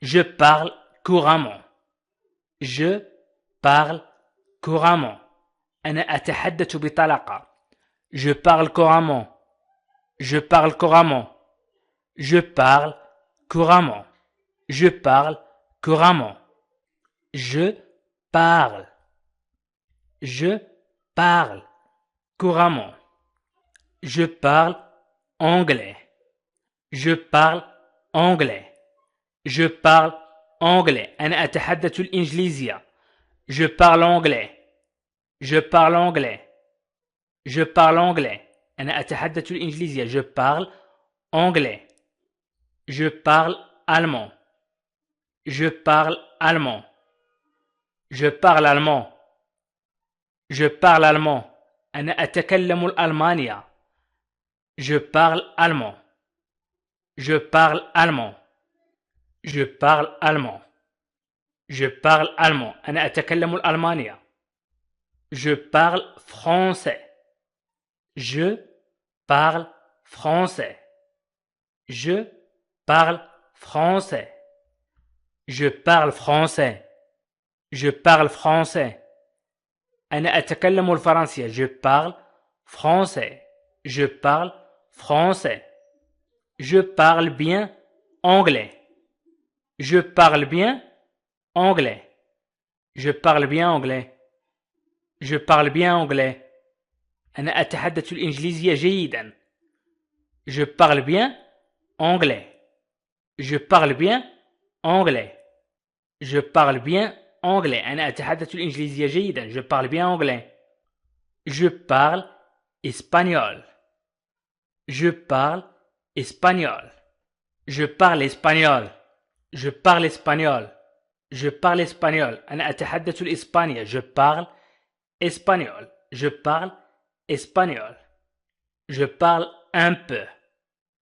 Je parle couramment. Je parle couramment. أنا أتحدث بطلاقة. Je parle couramment. Je parle couramment. Je parle couramment. Je parle couramment. Je parle. Je parle couramment. Je parle anglais. Je parle anglais. Je parle anglais. أنا أتحدث الإنجليزية. Je parle anglais. Je parle anglais. Je parle anglais. أنا أتحدث الإنجليزية. Je parle anglais. Je parle allemand. Je parle allemand. Je parle allemand. Je parle allemand. أنا أتكلم الألمانية. Je parle allemand. Je parle allemand. Je parle allemand. Je parle allemand. أنا أتكلم الألمانية. Je parle français. Je parle français. Je parle français. Je parle français. Je parle français. أنا أتكلم الفرنسية. Je parle français. Je parle français. Je parle bien anglais. Je parle bien anglais. Je parle bien anglais. Je parle bien anglais. أنا أتحدث الإنجليزية جيدا. Je parle bien anglais. Je parle bien anglais. Je parle bien anglais. أنا أتحدث الإنجليزية جيدا. Je parle bien anglais. Je parle espagnol. Je parle espagnol. Je parle espagnol. Je parle espagnol. Je parle espagnol. أنا أتحدث الإسبانية. Je parle espagnol. Je parle espagnol. Je parle un peu.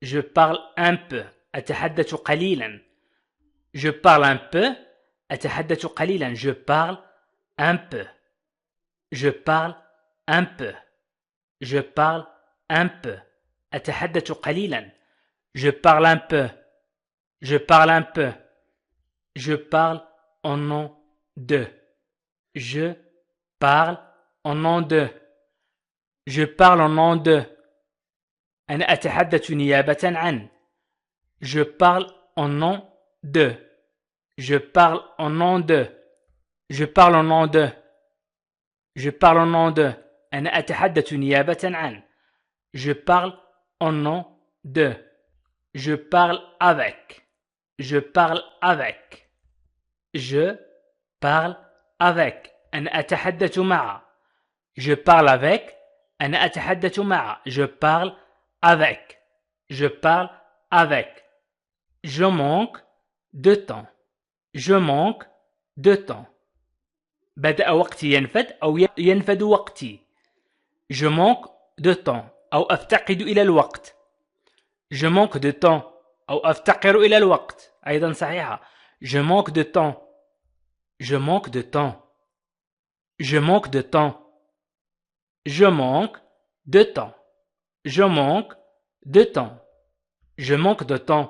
Je parle un peu. أتحدث قليلا. Je parle un peu. أتحدث قليلا. Je parle un peu. Je parle un peu. Je parle un peu. أتحدث قليلا. Je parle un peu. Je parle un peu. Je parle au nom de. Je parle au nom de. Je parle au nom de. أنا أتحدث نيابة عن. Je parle au nom de. Je parle au nom de. Je parle au nom de. Je parle au nom de. أنا أتحدث نيابة عن. Je parle au nom de. Je parle avec. Je parle avec. Je parle avec. أنا أتحدث مع. Je parle avec. أنا أتحدث مع. Je parle avec. Je parle avec. Je manque de temps. Je manque de temps. بدأ وقتي ينفد أو ينفد وقتي. Je manque de temps أو أفتقد إلى الوقت. Je manque de temps أو أفتقر إلى الوقت. أيضا صحيحة. Je manque de temps. Je manque de temps. Je manque de temps. Je manque de temps. Je manque de temps. Je manque de temps.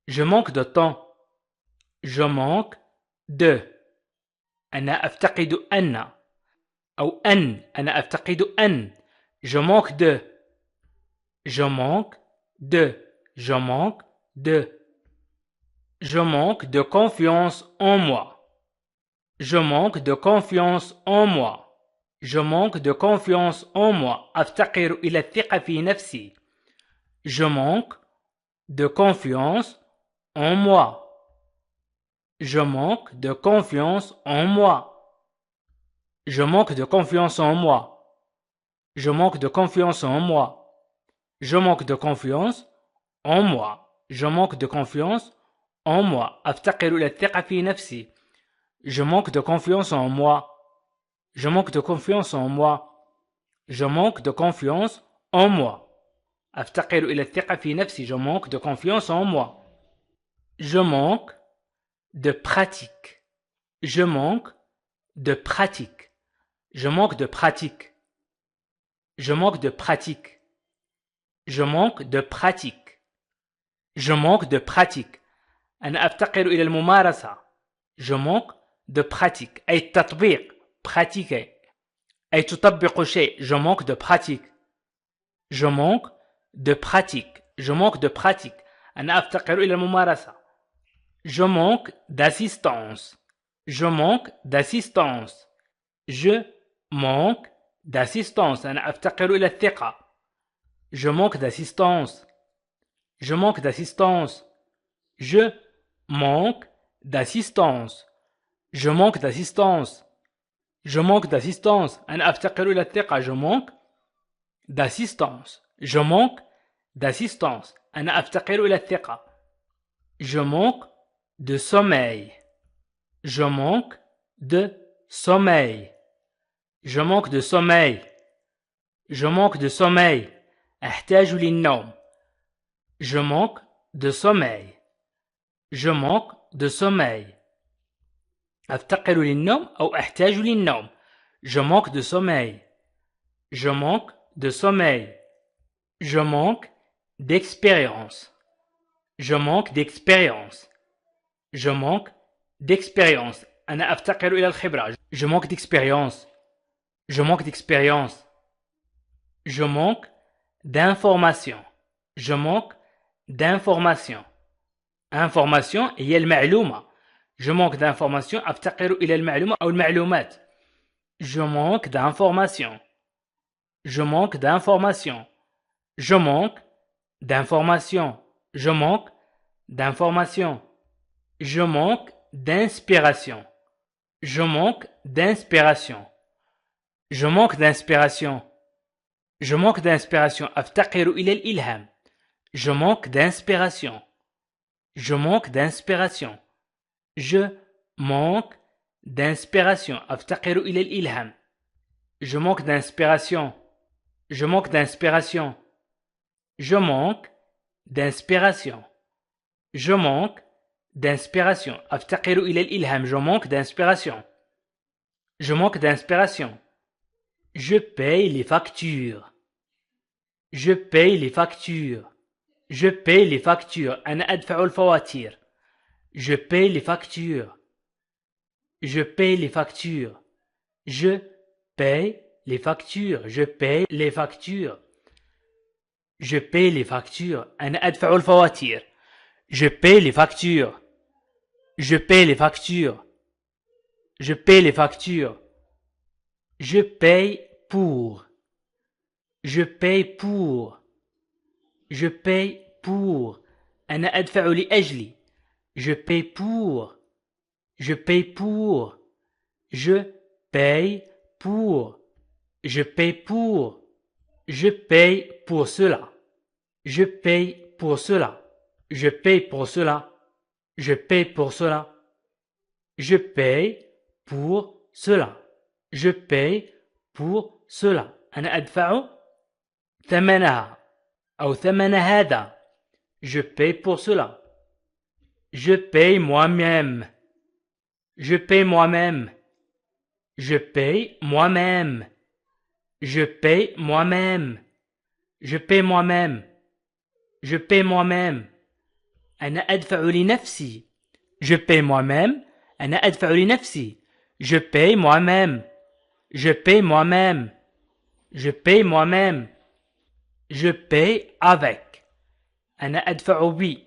Je manque de temps. Je manque de. أنا أفتقد أن أو أن. أنا أفتقد أن. Je manque de. Je manque de. Je manque de. Je manque de confiance en moi. Je manque de confiance en moi. Je manque de confiance en moi. أفتقر إلى الثقة في نفسي. Je manque de confiance en moi. Je manque de confiance en moi. Je manque de confiance en moi. Je manque de confiance en moi. Je manque de confiance en moi. Je manque de confiance en moi. أفتقر إلى الثقة في نفسي. Je manque de confiance en moi. Je manque de confiance en moi. Je manque de confiance en moi. أفتقر إلى الثقة في نفسي. Je manque de confiance en moi. Je manque de pratique. Je manque de pratique. Je manque de pratique. Je manque de pratique. Je manque de pratique. Je manque de pratique. أنا أفتقر إلى الممارسة. Je manque de pratique. أي التطبيق. pratiquer. أي تطبق شيء. Je manque de pratique. Je manque de pratique. Je manque de pratique. أنا أفتقر إلى الممارسة. Je manque d'assistance. Je manque d'assistance. Je manque d'assistance. أنا أفتقر إلى الثقة. Je manque d'assistance. Je manque d'assistance. Je manque d'assistance. Je manque d'assistance. Je manque d'assistance. أنا أفتقر إلى الثقة. Je manque d'assistance. Je manque d'assistance. أنا أفتقر إلى الثقة. Je manque de sommeil. Je manque de sommeil. Je manque de sommeil. Je manque de sommeil. أحتاج للنوم. Je manque de sommeil. Je manque de sommeil. أفتقر للنوم أو أحتاج للنوم. Je manque de sommeil. Je manque de sommeil. Je manque d'expérience. Je manque d'expérience. Je manque d'expérience. أنا أفتقر إلى الخبرة. Je manque d'expérience. Je manque d'expérience. Je manque d'information. Je manque d'information. Information هي المعلومة. Je manque d'information. أفتقر إلى المعلومة أو المعلومات. Je manque d'information. Je manque d'information. Je manque d'information. Je manque d'information. Je manque d'inspiration. Je manque d'inspiration. Je manque d'inspiration. Je manque d'inspiration. أفتقر إلى الإلهام. Je manque d'inspiration. Je manque d'inspiration. Je manque d'inspiration. أفتقر إلى الإلهام. Je manque d'inspiration. Je manque d'inspiration. Je manque d'inspiration. Je manque d'inspiration. أفتقر إلى الإلهام. Je manque d'inspiration. Je manque d'inspiration. Je paye les factures. Je paye les factures. Je paye les factures. أنا أدفع الفواتير. Je paye les factures. Je paye les factures. Je paye les factures. Je paye les factures. Je paye les factures. أنا أدفع الفواتير. Je paye les factures. Je paye les factures. Je paye les factures. Je paye pour. Je paye pour. Je paye pour. أنا أدفع لأجلي. Je paye pour. Je paye pour. Je paye pour. Je paye pour. Je paye pour cela. Je paye pour cela. Je paye pour cela. Je paye pour cela. Je paye pour cela. Je paye pour cela. أنا أدفع ثمنها أو ثمن هذا. Je paye pour cela. Je paye moi-même. Je paye moi-même. Je paye moi-même. Je paye moi-même. Je paye moi-même. Je paye moi-même. أنا أدفع لنفسي. Je paye moi-même. أنا أدفع لنفسي. Je paye moi-même. Je paye moi-même. Je paye moi-même. Je paye avec. أنا أدفع بي.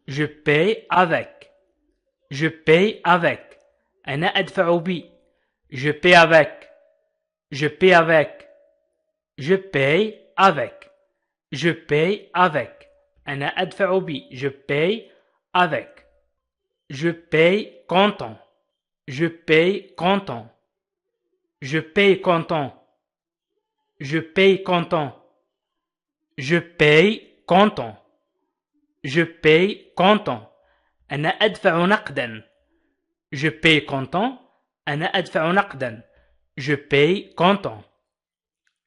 Je paye avec. Je paye avec. أنا أدفع بي. Je paye avec. Je paye avec. Je paye avec. Je paye avec. أنا أدفع بي. Je paye avec. Je paye content. Je paye content. Je paye content. Je paye content. Je paye content. Je paye content. أنا أدفع نقدا. Je paye content. أنا أدفع نقدا. Je paye content.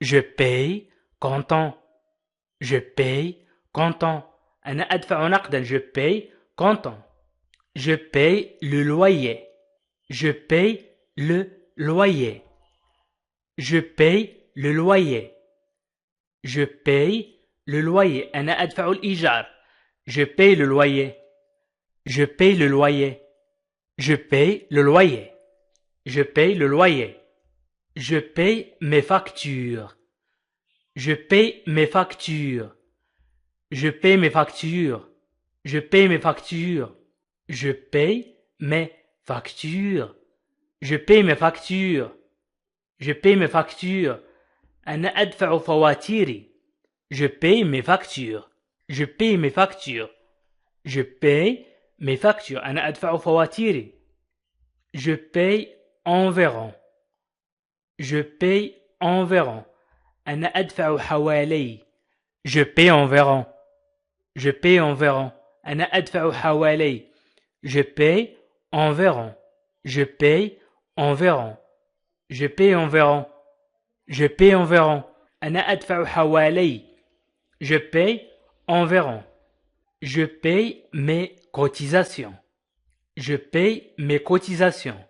Je paye content. Je paye content. أنا أدفع نقدا. Je paye content. Je paye le loyer. Je paye le loyer. Je paye le loyer. Je paye le loyer. أنا أدفع الإيجار. Je paye le loyer. Je paye le loyer. Je paye le loyer. Je paye le loyer. Je paye mes factures. Je paye mes factures. Je paye mes factures. Je paye mes factures. Je paye mes factures. Je paye mes factures. Je paye mes factures. أنا أدفع فواتيري. Je paye mes factures. Je paye mes factures. Je paye mes factures. أنا أدفع فواتيري. Je paye environ. Je paye environ. أنا أدفع حوالي. Je paye environ. Je paye environ. أنا أدفع حوالي. Je paye environ. Je paye environ. Je paye environ. Je paye environ. أنا أدفع حوالي. Je paye environ. Je paye mes cotisations. Je paye mes cotisations.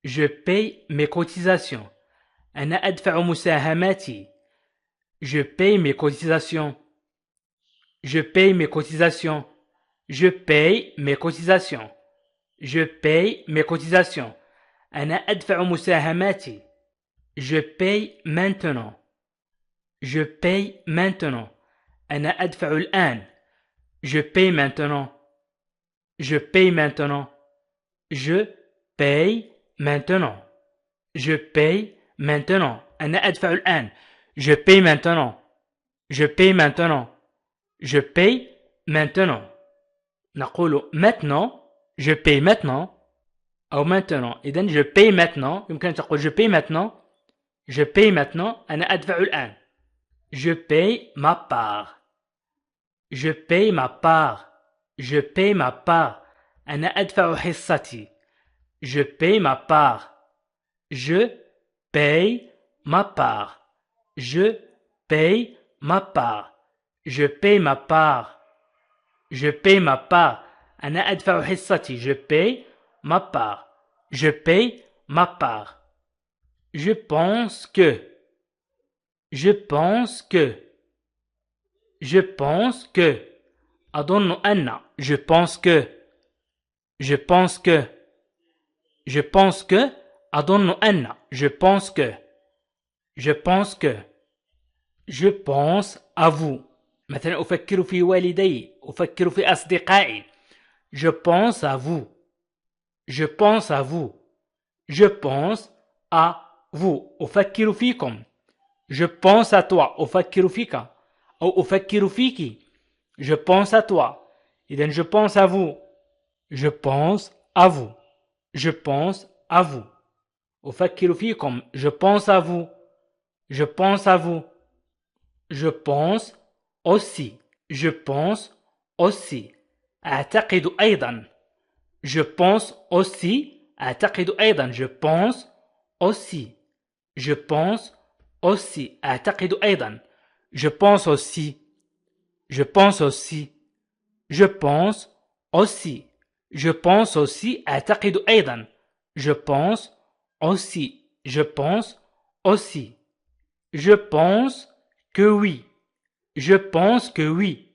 Je paye mes cotisations. أنا أدفع مساهماتي. Je paye mes cotisations. Je paye mes cotisations. Je paye mes cotisations. Je paye mes cotisations. أنا أدفع مساهماتي. Je paye maintenant. Je paye maintenant. أنا أدفع الآن. Je paye maintenant. Je paye maintenant. Je paye maintenant. Je paye maintenant. أنا أدفع الآن. Je paye maintenant. Je paye maintenant. Je paye maintenant. نقول maintenant. Je paye maintenant. أو maintenant. إذن je paye maintenant. يمكن أن تقول je paye maintenant. Je paye maintenant. أنا أدفع الآن. Je paye ma part. Je paye ma part. Je paye ma part. أنا أدفع حصتي. Je paye ma part. Je paye ma part. Je paye ma part. Je paye ma part. Je paye ma part. أنا أدفع حصتي. Je paye ma part. Je paye ma part. Je pense que. Je pense que. Je pense que. أظن أن. Je pense que. Je pense que. Je pense que. أظن أن. Je pense que. Je pense que. Je pense à vous. مثلا أفكر في والدي. أفكر في أصدقائي. Je pense à vous. Je pense à vous. Je pense à vous. أفكر فيكم. Je pense à toi. أفكر فيك. أو أفكر فيك. Je pense à toi. إذن je pense à vous. Je pense à vous. Je pense à vous. أفكر فيكم. Je pense à vous. Je pense à vous. Je pense aussi. Je pense aussi. أعتقد أيضا. Je pense aussi. أعتقد أيضا. Je pense aussi. Je pense aussi. أعتقد أيضا. Je pense aussi. Je pense aussi. Je pense aussi. Je pense aussi. أعتقد أيضا. Je pense aussi. Je pense aussi. Je pense que oui. Je pense que oui.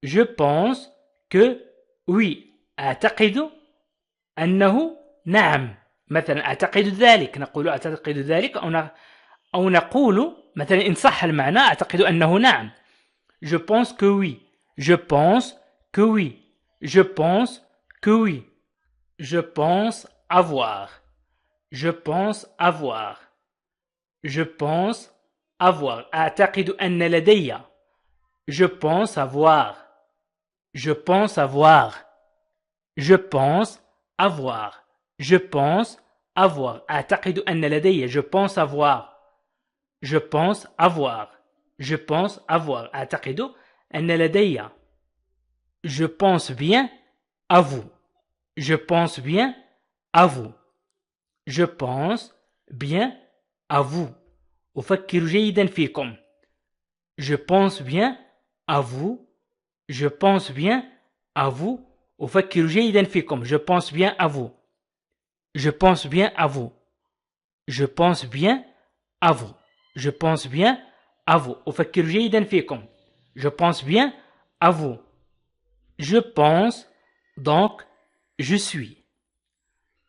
Je pense que oui. أعتقد أنه نعم. مثلا أعتقد ذلك. نقول أعتقد ذلك أو نقول مثلا إن صح المعنى أعتقد أنه نعم. Je pense que oui. Je pense que oui. Je pense que oui. Je pense avoir. Je pense avoir. Je pense avoir. أعتقد أن لدي. Je pense avoir. Je pense avoir. Je pense avoir. Je pense avoir. أعتقد أن لدي. Je pense avoir. Je pense avoir. Je pense avoir. أعتقد أن لدي. Je pense bien à vous. Je pense bien à vous. Je pense bien à vous. أفكر جيدا فيكم. Je pense bien à vous. Je pense bien à vous. أفكر جيدا فيكم. Je pense bien à vous. Je pense bien à vous. Je pense bien à vous. Je pense bien à vous. أفكر جيدا فيكم. Je pense bien à vous. Je pense donc je suis.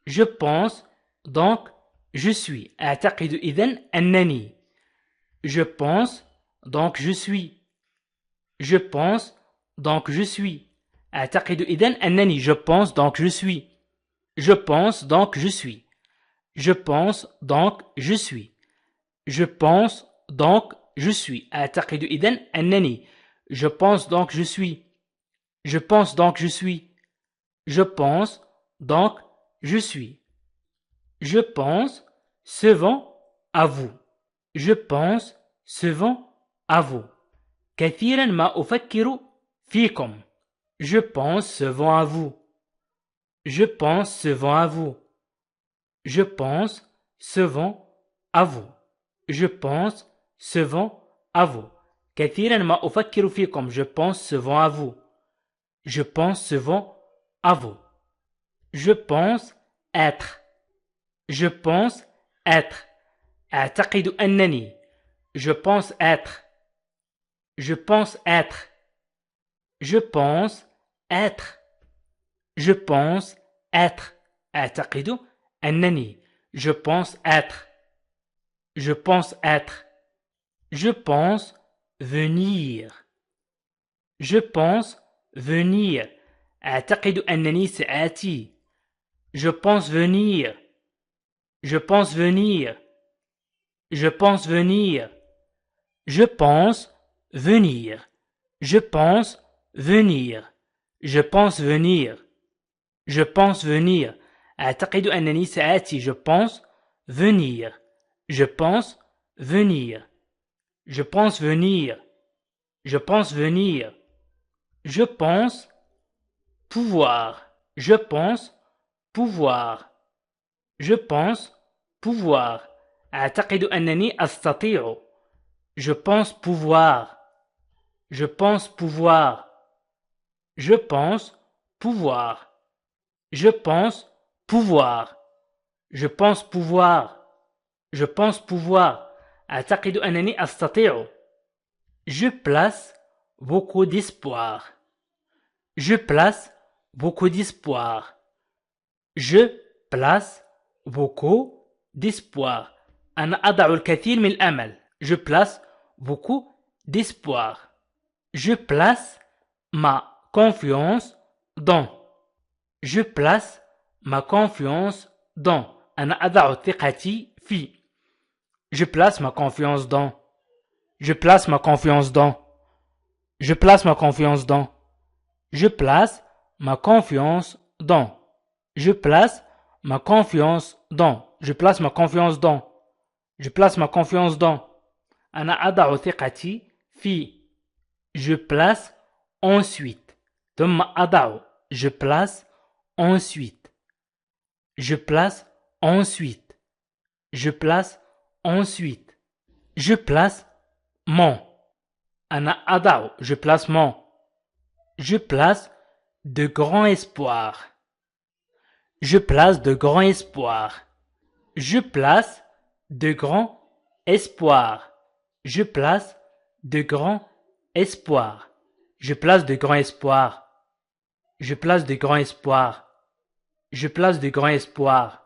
Je pense, donc je suis. أعتقد إذن أنني. Je pense, donc je suis. Je pense, donc je suis. أعتقد إذن أنني. Je pense, donc je suis. Je pense, donc je suis. Je pense, donc je suis. Je pense, donc je suis. أعتقد إذن أنني. Je pense, donc je suis. Je pense, donc je suis. Je pense, donc je suis. Je pense, souvent à vous. Je pense, souvent à vous. كثيرا ما أفكر فيكم. Je pense souvent à vous. Je pense souvent à vous. Je pense souvent à vous. Je pense souvent à vous. كثيرا ما أفكر فيكم. Je pense souvent à vous. Je pense souvent à vous. Je pense être. Je pense être. أعتقد أنني. Je pense être. Je pense être. Je pense être. Je pense être. أعتقد أنني. Je pense être. Je pense être. Je pense venir. Je pense venir. أعتقد أنني سآتي. Je pense venir. Je pense venir. Je pense venir. Je pense venir. Je pense venir. Je pense venir. Je pense venir. أعتقد أنني سآتي. Je pense venir. Je pense venir. Je pense venir. Je pense venir. Je pense pouvoir. Je pense pouvoir. Je pense pouvoir. أعتقد أنني أستطيع. Je pense pouvoir. Je pense pouvoir. Je pense pouvoir. Je pense pouvoir. Je pense pouvoir. Je pense pouvoir. أعتقد أنني أستطيع. Je place beaucoup d'espoir. Je place beaucoup d'espoir. Je place beaucoup d'espoir. أنا أضع الكثير من الأمل. Je place beaucoup d'espoir. Je place ma confiance dans. Je place ma confiance dans. أنا أضع ثقتي في. Je place ma confiance dans. Je place ma confiance dans. Je place ma confiance dans. Je place ma confiance dans. Je place ma confiance dans. Je place ma confiance dans. Je place ma confiance dans. أنا أضع ثقتي في. Je place ensuite. ثم أضع. Je place ensuite. Je place ensuite. Je place ensuite. Je place mon. أنا أضع. Je place mon. Je place de grands espoirs. Je place de grands espoirs. Je place de grands espoirs. Je place de grands espoirs. Je place de grands espoirs. Je place de grands espoirs. Je place de grands espoirs.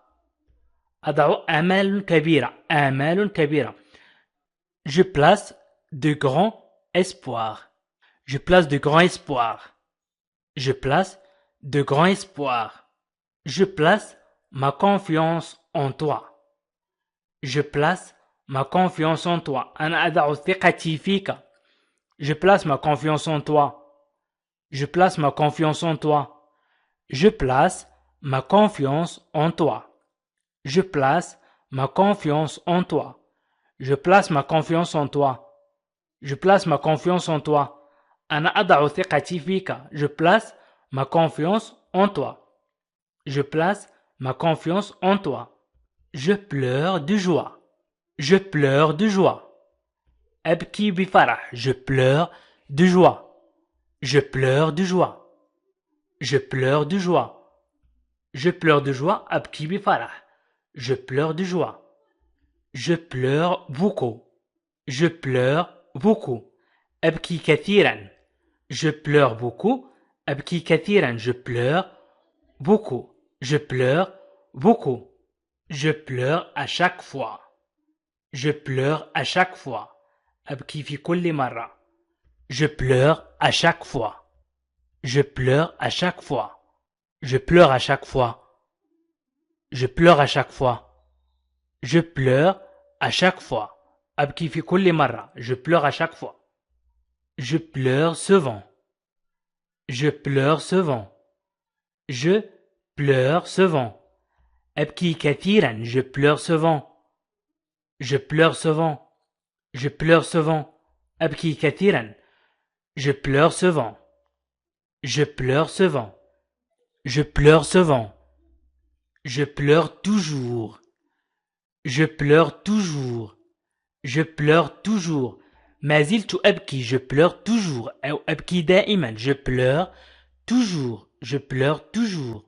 أضع آمال كبيرة. آمال كبيرة. Je place de grands espoirs. Je place de grands espoirs. Je place de grands espoirs. Je place ma confiance en toi. Je place ma confiance en toi. أنا أضع ثقتي فيك. Je place ma confiance en toi. Je place ma confiance en toi. Je place ma confiance en toi. Je place ma confiance en toi. Je place ma confiance en toi. Je place ma confiance en toi. أنا أضع ثقتي فيك. Je place ma confiance en toi. Je place ma confiance en toi. Je pleure de joie. Je pleure de joie. أبكي بفرح. Je pleure de joie. Je pleure de joie. Je pleure de joie. Je pleure de joie. أبكي بفرح. Je pleure de joie. Je pleure beaucoup. Je pleure beaucoup. أبكي كثيرا. Je pleure beaucoup. أبكي كثيرا. Je pleure beaucoup. Je pleure beaucoup. Je pleure à chaque fois. Je pleure à chaque fois. أبكي في كل مرة. Je pleure à chaque fois. Je pleure à chaque fois. Je pleure à chaque fois. Je pleure à chaque fois. Je pleure à chaque fois. أبكي في كل مرة. Je pleure à chaque fois. Je pleure souvent. Je pleure souvent. Je pleure souvent. أبكي كثيرا. Je pleure souvent. Je pleure souvent. Je pleure souvent. أبكي كثيرا. Je pleure souvent. Je pleure souvent. Je pleure souvent. Je pleure toujours. Je pleure toujours. Je pleure toujours. ما زلت أبكي. Je pleure toujours. أو أبكي دائما. Je pleure toujours. Je pleure toujours.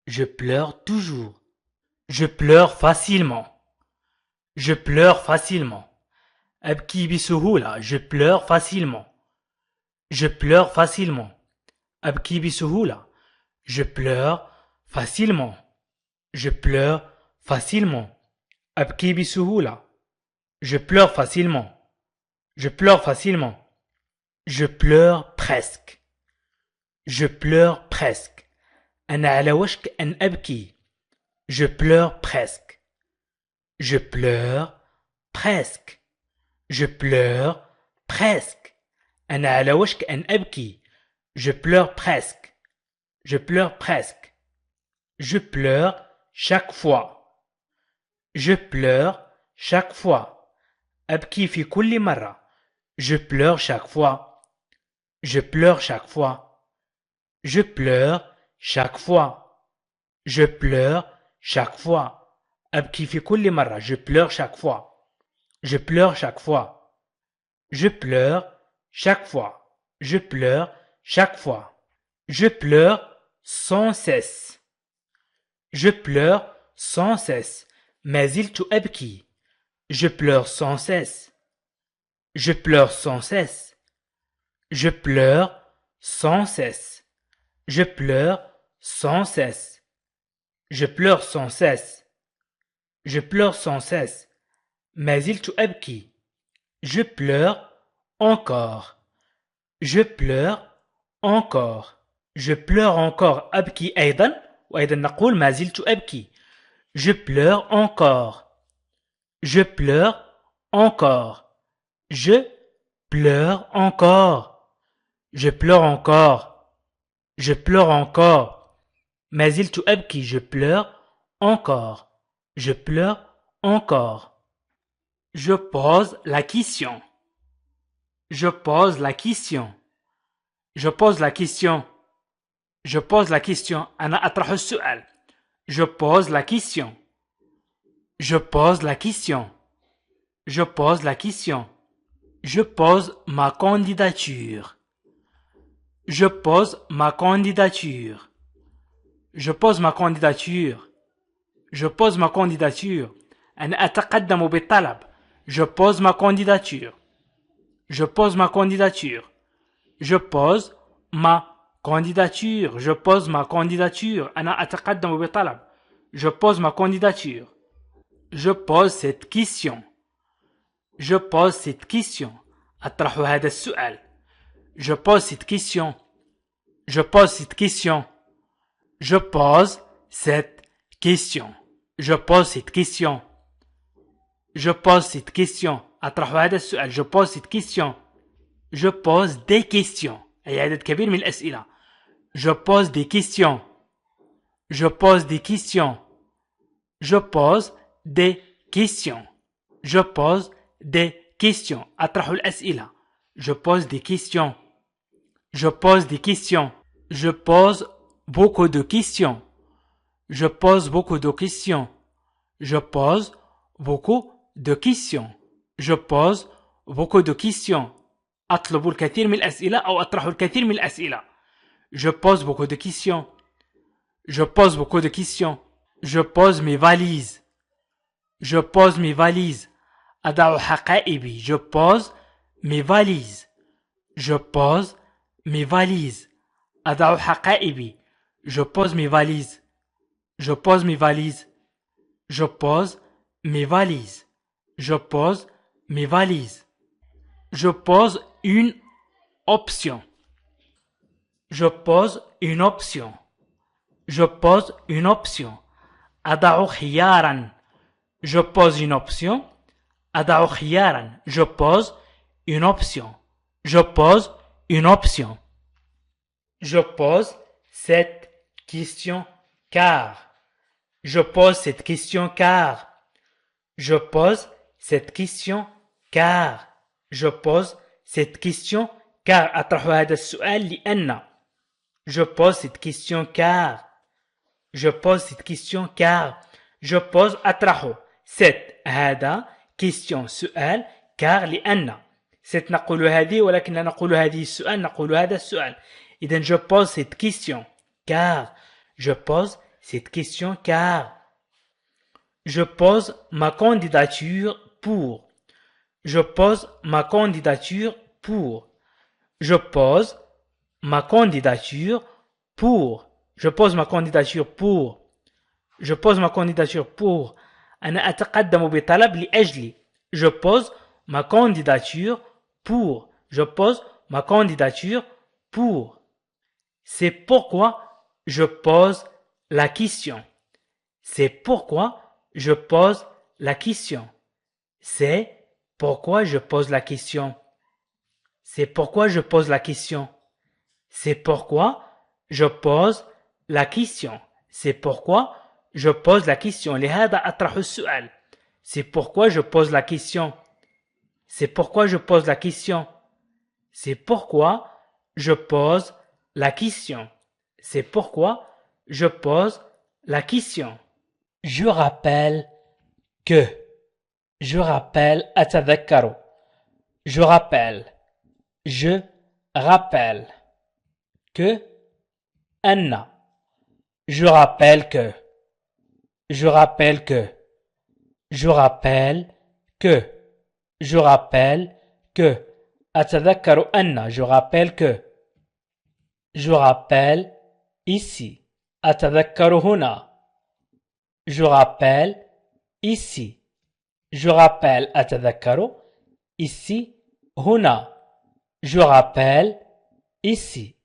Je pleure toujours. Je pleure facilement. Je pleure facilement. أبكي بسهولة. Je pleure facilement. Je pleure facilement. أبكي بسهولة. Je pleure facilement. Je pleure facilement. أبكي بسهولة. Je pleure facilement. Je pleure facilement. Je pleure presque. Je pleure presque. أنا على وشك أن أبكي. Je pleure presque. Je pleure presque. Je pleure presque. أنا على وشك أن أبكي. Je pleure presque. Je pleure presque. Je pleure chaque fois. Je pleure chaque fois. أبكي في كل مرة. Je pleure chaque fois. Je pleure chaque fois. Je pleure chaque fois. Je pleure chaque fois. أبكي في كل مرة. Je pleure chaque fois. Je pleure chaque fois. Je pleure chaque fois. Je pleure chaque fois. Je pleure sans cesse. Je pleure sans cesse. ما زلت أبكي. Je pleure sans cesse. Je pleure sans cesse. Je pleure sans cesse. Je pleure sans cesse. Je pleure sans cesse. Je pleure sans cesse. ما زلت أبكي. Je pleure encore. Je pleure encore. Je pleure encore. أبكي أيضا. وأيضا نقول ما زلت أبكي. Je pleure encore. Je pleure encore. Je pleure encore. Je pleure encore. Je pleure encore. ما زلت أبكي. Je pleure encore. Je pleure encore. Je pose la question. Je pose la question. Je pose la question. Je pose la question. أنا أطرح السؤال. Je pose la question. Je pose la question. Je pose la question. Je pose ma candidature. Je pose ma candidature. Je pose ma candidature. Je pose ma candidature. أنا أتقدم بالطلب. Je pose ma candidature. Je pose ma candidature. Je pose ma candidature. Je pose ma candidature. أنا أتقدم بطلب. Je pose ma candidature. Je pose cette question. Je pose cette question. أطرح هذا السؤال. Je pose cette question. Je pose cette question. Je pose cette question. Je pose cette question. Je pose cette question. أطرح هذا السؤال. Je pose cette question. Je pose des questions. أي عدد كبير من الأسئلة. Je pose des questions. Je pose des questions. Je pose des questions. Je pose des questions. أطرح الأسئلة. Je pose des questions. Je pose des questions. Je pose beaucoup de questions. Je pose beaucoup de questions. Je pose beaucoup de questions. Je pose beaucoup de questions. أطلب الكثير من الأسئلة أو أطرح الكثير من الأسئلة. Je pose beaucoup de questions. Je pose beaucoup de questions. Je pose mes valises. Je pose mes valises. أضع حقائبي. Je pose mes valises. Je pose mes valises. أضع حقائبي. Je pose mes valises. Je pose mes valises. Je pose mes valises. Je pose mes valises. Je pose une option. Je pose une option. Je pose une option. أضع خيارا. Je pose une option. أضع خيارا. Je pose une option. Je pose une option. Je pose cette question car. Je pose cette question car. Je pose cette question car. Je pose cette question car. أطرح هذا السؤال لأن. Je pose cette question car. Je pose cette question car. Je pose أطرح cette هذا question سؤال car لأن. cette نقول هذه ولكن لا نقول هذه السؤال نقول هذا السؤال. إذن je pose cette question car. Je pose cette question car. Je pose ma candidature pour. Je pose ma candidature pour. Je pose ma candidature pour. Je pose ma candidature pour. Je pose ma candidature pour. أنا أتقدم بطلب لأجل. Je pose ma candidature pour. Je pose ma candidature pour. C'est pourquoi je pose la question. C'est pourquoi je pose la question. C'est pourquoi je pose la question. C'est pourquoi je pose la question. C'est pourquoi je pose la question. C'est pourquoi je pose la question. لهذا أطرح السؤال. C'est pourquoi je pose la question. C'est pourquoi je pose la question. C'est pourquoi je pose la question. C'est pourquoi je pose la question. Je rappelle que. Je rappelle أتذكر. Je rappelle. Je rappelle que أن. Je rappelle que. Je rappelle que. Je rappelle que. Je rappelle que. أتذكر أن. Je rappelle que. Je rappelle ici. أتذكر هنا. Je rappelle ici. Je rappelle أتذكر ici هنا. Je rappelle ici.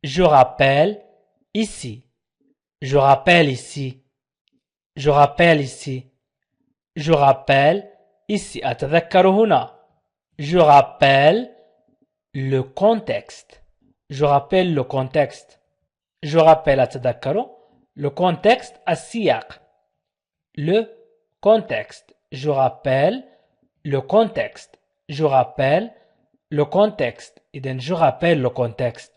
Je rappelle ici. Je rappelle ici. Je rappelle ici. Je rappelle ici. أتذكر هنا. Je rappelle le contexte. Je rappelle le contexte. Je rappelle أتذكر le contexte السياق. Le contexte. Je rappelle le contexte. Je rappelle le contexte. إذن je rappelle le contexte.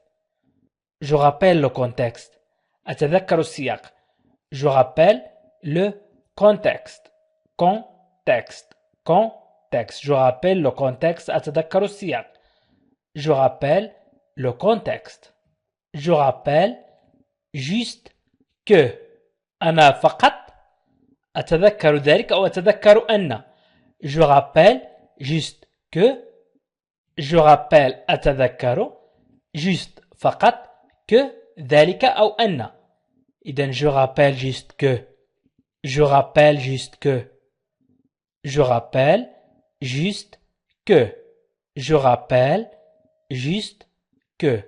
Je rappelle le contexte. أتذكر السياق. Je rappelle le contexte. Contexte. Contexte. Je rappelle le contexte. أتذكر السياق. Je rappelle le contexte. Je rappelle juste que. أنا فقط أتذكر ذلك أو أتذكر أن. Je rappelle juste que. Je rappelle أتذكر juste فقط que ذلك أو أن. إذن je rappelle juste que. Je rappelle juste que. Je rappelle juste que. Je rappelle juste que.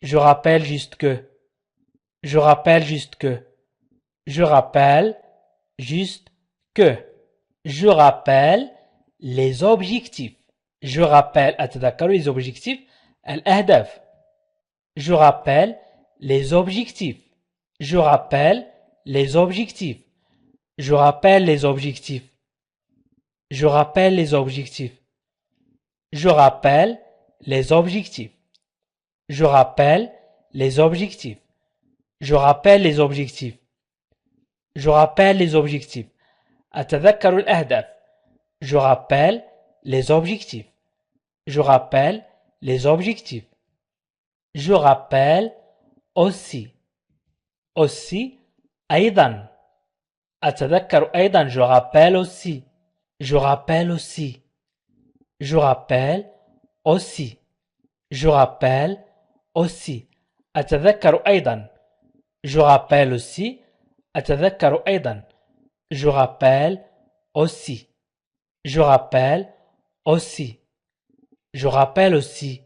Je rappelle juste que. Je rappelle juste que. Je rappelle juste que. Je rappelle les objectifs. Je rappelle أتذكر les objectifs الأهداف. Je rappelle les objectifs. Je rappelle les objectifs. Je rappelle les objectifs. Je rappelle les objectifs. Je rappelle les objectifs. Je rappelle les objectifs. Je rappelle les objectifs. Je rappelle les objectifs. أتذكر الأهداف. Je rappelle les objectifs. Je rappelle les objectifs. Je rappelle aussi. Aussi أيضا. أتذكر أيضا. Je rappelle aussi. Je rappelle aussi. Je rappelle aussi. Je rappelle aussi. أتذكر أيضا. Je rappelle aussi. أتذكر أيضا. Je rappelle aussi. Je rappelle aussi. Je rappelle aussi.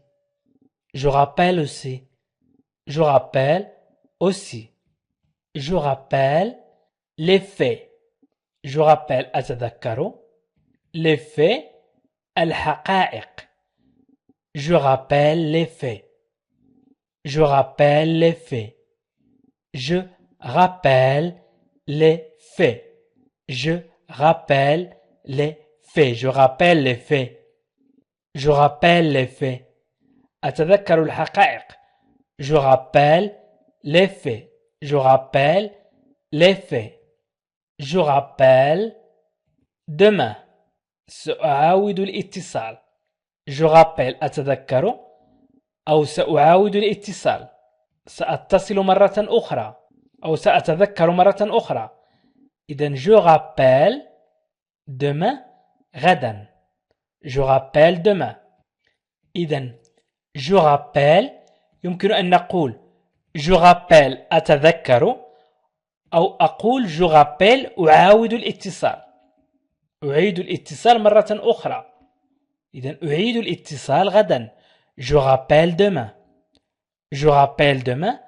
Je rappelle aussi. Je rappelle aussi. Je rappelle les faits. Je rappelle أتذكر les faits الحقائق. Je rappelle les faits. Je rappelle les faits. Je rappelle les faits. Je rappelle les faits. Je rappelle les faits. Je rappelle les faits. أتذكر الحقائق. Je rappelle les faits. Je rappelle les faits. Je rappelle demain. سأعاود الاتصال. Je rappelle أتذكر أو سأعاود الاتصال. سأتصل مرة أخرى أو سأتذكر مرة أخرى. إذن je rappelle demain غدا. Je rappelle demain. إذن je rappelle يمكن أن نقول je rappelle أتذكر أو أقول je rappelle أعاود الاتصال. أعيد الاتصال مرة أخرى. إذن أعيد الاتصال غدا. Je rappelle demain. Je rappelle demain.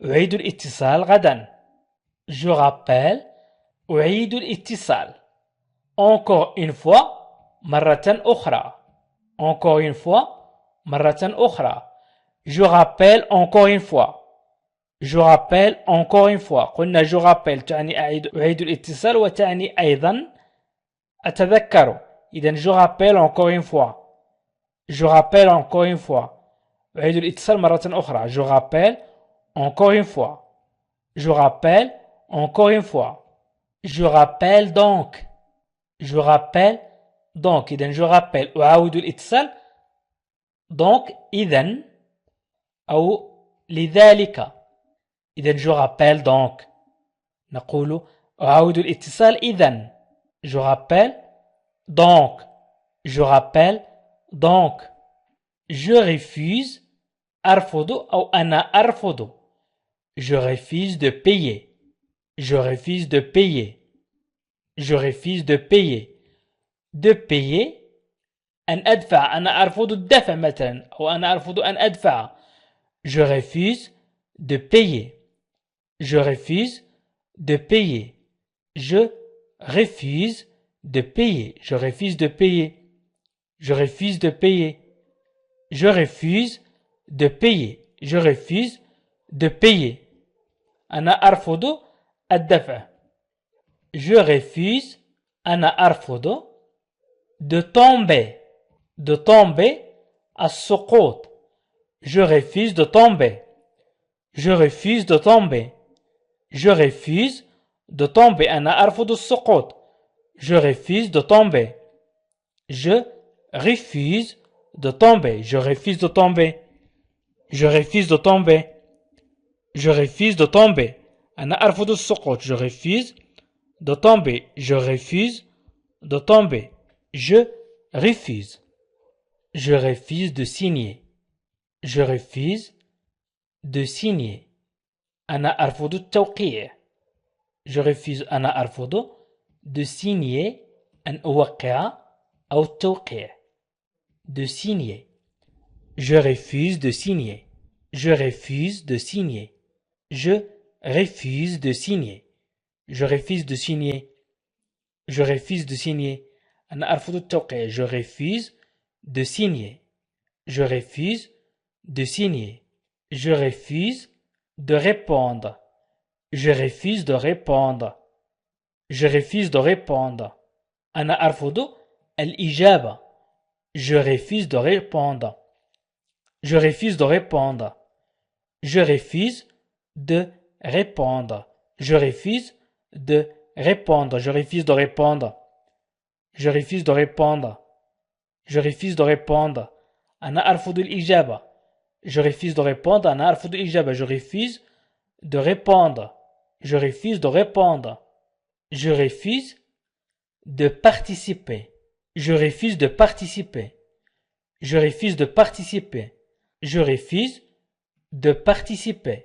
أعيد الاتصال غدا. Je rappelle أعيد الاتصال. Encore une fois مرة أخرى. Encore une fois مرة أخرى. Je rappelle encore une fois. Je rappelle encore une fois. قلنا je rappelle تعني أعيد الاتصال وتعني أيضا أتذكر. إذن je rappelle encore une fois. Je rappelle encore une fois. أعيد الاتصال مرة أخرى. Je rappelle encore une fois. Je rappelle encore une fois. Je rappelle donc. Je rappelle donc. إذن je rappelle أعاود الاتصال. donc إذن أو لذلك. إذن je rappelle donc. نقول أعاود الاتصال إذن. Je rappelle donc. Je rappelle donc. Je refuse أرفض أو أنا أرفض. Je refuse de payer. Je refuse de payer. Je refuse de payer. De payer أن أدفع. أنا أرفض الدفع مثلا أو أنا أرفض أن أدفع. Je refuse de payer. Je refuse de payer. Je refuse de payer. Je refuse de payer. Je refuse de payer. Je refuse de payer. Je refuse de payer. أنا أرفض الدفع. Je refuse. أنا أرفض de tomber. De tomber السقوط. Je refuse de tomber. Je refuse de tomber. Je refuse de tomber. أنا أرفض السقوط. Je refuse de tomber. Je refuse de tomber. Je refuse de tomber. Je refuse de tomber. Je refuse de tomber. أنا أرفض السقوط. Je refuse de tomber. Je refuse de tomber. Je refuse. Je refuse de signer. Je refuse de signer. أنا أرفض التوقيع. Je refuse. أنا أرفض de signer. أن أوقع أو التوقيع. De signer. Je refuse de signer. Je refuse de signer. Je refuse de signer. Je refuse de signer. Je refuse de signer. أنا أرفض التوقيع. Je refuse de signer. Je refuse de signer. Je refuse de répondre. Je refuse de répondre. Je refuse de répondre. أنا أرفض الإجابة. Je refuse de répondre. Je refuse de répondre. Je refuse de répondre. Je refuse de répondre. Je refuse de répondre. Je refuse de répondre. Je refuse de répondre. أنا أرفض الإجابة. Je refuse de répondre. أنا أرفض الإجابة. Je refuse de répondre. Je refuse de répondre. Je refuse de participer. Je refuse de participer. Je refuse de participer. Je refuse de participer.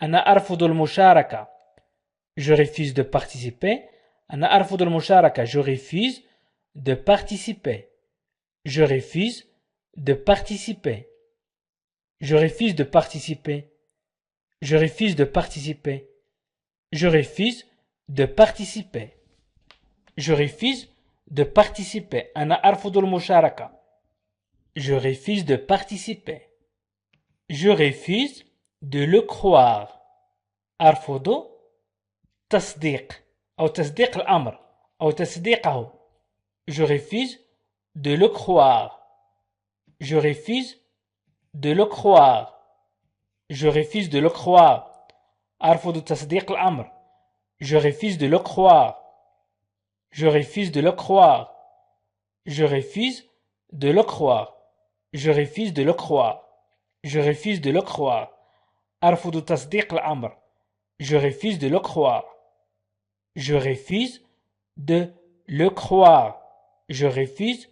أنا أرفض المشاركة. Je refuse de participer. أنا أرفض المشاركة. Je refuse de participer. Je refuse de participer. Je refuse de participer. Je refuse de participer. Je refuse de participer. Je refuse de participer. أنا أرفض المشاركة. Je refuse de participer. Je refuse de le croire. أرفض تصديق أو تصديق الأمر أو تصديقه. Je refuse de le croire. Je refuse de le croire. Je refuse de le croire. أرفض تصديق الأمر. Je refuse de le croire. Je refuse de le croire. Je refuse de le croire. Je refuse de le croire. Je refuse de le croire. أرفض تصديق الأمر. Je refuse de le croire. Je refuse de le croire. Je refuse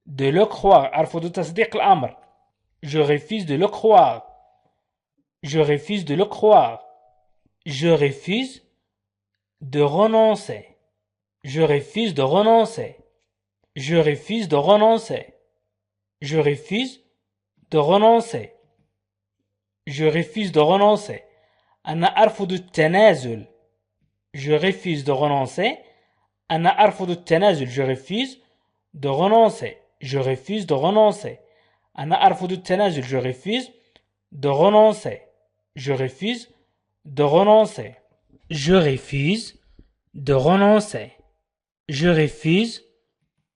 de le croire. أرفض تصديق الأمر. Je refuse de le croire. Je refuse de le croire. Je refuse de renoncer. Je refuse de renoncer. Je refuse de renoncer. Je refuse de renoncer. Je refuse de renoncer. أنا أرفض التنازل. Je refuse de renoncer. أنا أرفض التنازل. Je refuse de renoncer. Je refuse de renoncer. أنا أرفض التنازل. Je refuse de renoncer. Je refuse de renoncer. Je refuse de renoncer. Je refuse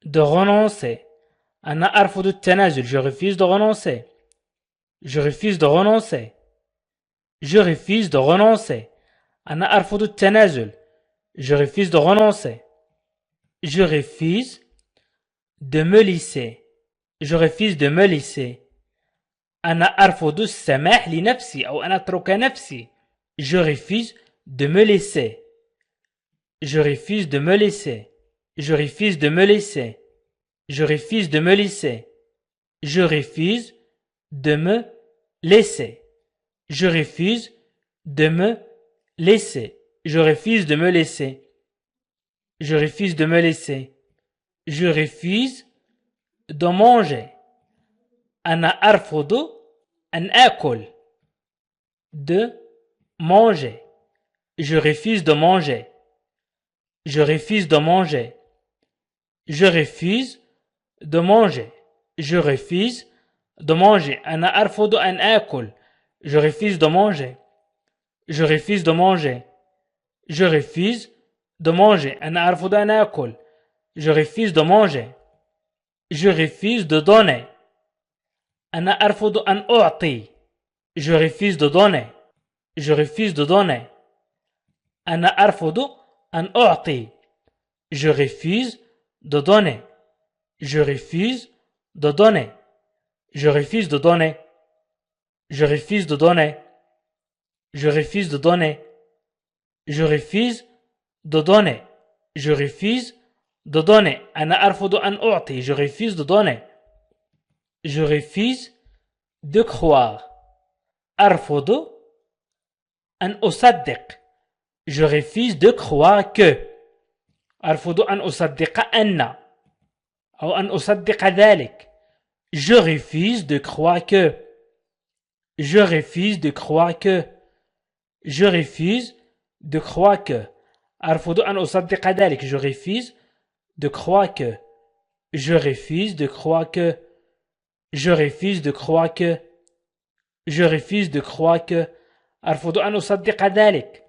de renoncer. أنا أرفض التنازل. Je refuse de renoncer. Je refuse de renoncer. Je refuse de renoncer. أنا أرفض التنازل. Je refuse de renoncer. Je refuse de me lisser. Je refuse de me lisser. أنا أرفض السماح لنفسي أو أن أترك نفسي. Je refuse de me laisser. Je refuse de me laisser. Je refuse de me laisser. Je refuse de me laisser. Je refuse de me laisser. Je refuse de me laisser. Je refuse de me laisser. Je refuse de me laisser. Je refuse de manger. أنا أرفض أن آكل. De manger. Je refuse de manger. Je refuse de manger. Je refuse de manger. Je refuse de manger. أنا أرفض أن آكل. Je refuse de manger. Je refuse de manger. Je refuse de manger. أنا أرفض أن آكل. Je refuse de manger. Je refuse de donner. أنا أرفض أن أعطي. Je refuse de donner. Je refuse de donner. أنا أرفض أن أعطي. Je refuse de donner. Je refuse de donner. Je refuse de donner. Je refuse de donner. Je refuse de donner. Je refuse de donner. Je refuse de donner. أنا أرفض أن أعطي. Je refuse de donner. Je refuse de croire. أرفض أن أصدق. Je refuse de croire que. أرفض أن أصدق أن أو أن أصدق ذلك. Je refuse de croire que. Je refuse de croire que. Je refuse de croire que. أرفض أن أصدق ذلك. Je refuse de croire que. Je refuse de croire que. Je refuse de croire que. Je refuse de croire que. أرفض أن أصدق ذلك.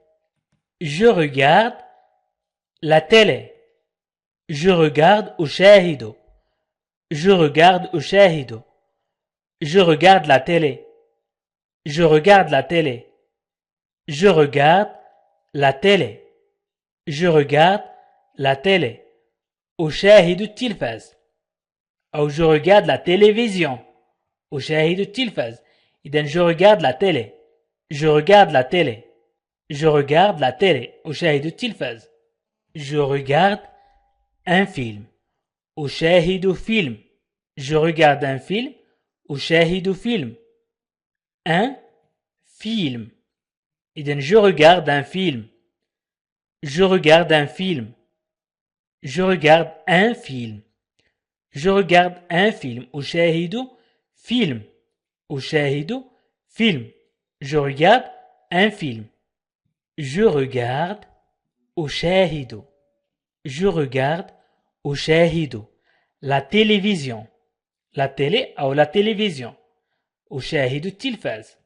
Je regarde la télé. Je regarde أشاهد. Je regarde أشاهد. Je regarde la télé. Je regarde la télé. Je regarde la télé. Je regarde la télé. أشاهد التلفاز. أو je regarde la télévision. أشاهد التلفاز. إذن je regarde la télé. Je regarde la télé. Je regarde la télé. أشاهد التلفاز. Je regarde un film. أشاهد فيلم. Je regarde un film. أشاهد فيلم. Un film. إذن je regarde un film. Je regarde un film. Je regarde un film. Je regarde un film. أشاهد film. أشاهد film. Je regarde un film. Je regarde أشاهد. Je regarde أشاهد. La télévision. La télé أو la télévision. أشاهد التلفاز.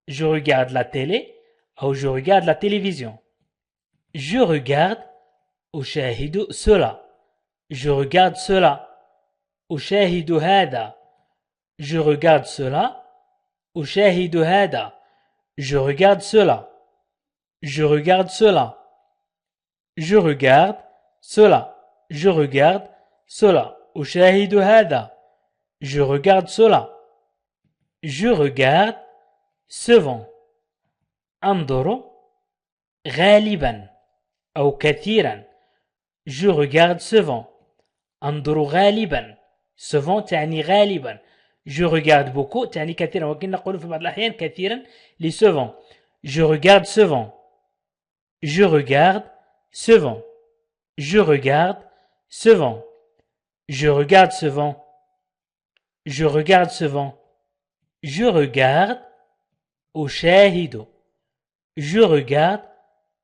Je regarde la télé أو je regarde la télévision. Je regarde أشاهد cela. Je regarde cela. أشاهد هذا. Je regarde cela. أشاهد هذا. Je regarde cela. Je regarde cela. Je regarde cela. Je regarde cela. أشاهد هذا. Je regarde cela. Je regarde souvent. أنظر غالبا أو كثيرا. Je regarde souvent. أنظر غالبا. souvent تعني غالبا. Je regarde beaucoup تعني كثيرا ولكن نقول في بعض الأحيان كثيرا لsouvent. Je regarde souvent. Je regarde souvent. Je regarde souvent. Je regarde souvent. Je regarde souvent. Je regarde أشاهد. Je regarde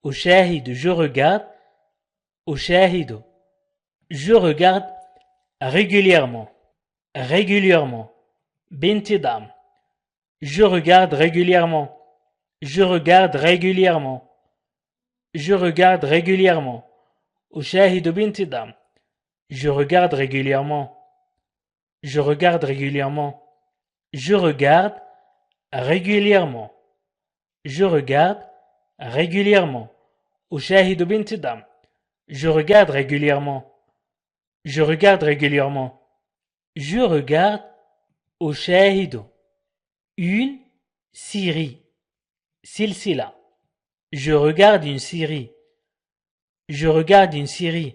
أشاهد. Je regarde أشاهد. Je regarde régulièrement. Régulièrement. بانتظام. Je regarde régulièrement. Je regarde régulièrement. Je regarde régulièrement. أشاهد بانتظام. Je regarde régulièrement. Je regarde régulièrement. Je regarde régulièrement. Je regarde régulièrement. أشاهد بانتظام. Je regarde régulièrement. Je regarde régulièrement. Je regarde أشاهد. Une série. سلسلة. Je regarde une série. Je regarde une série.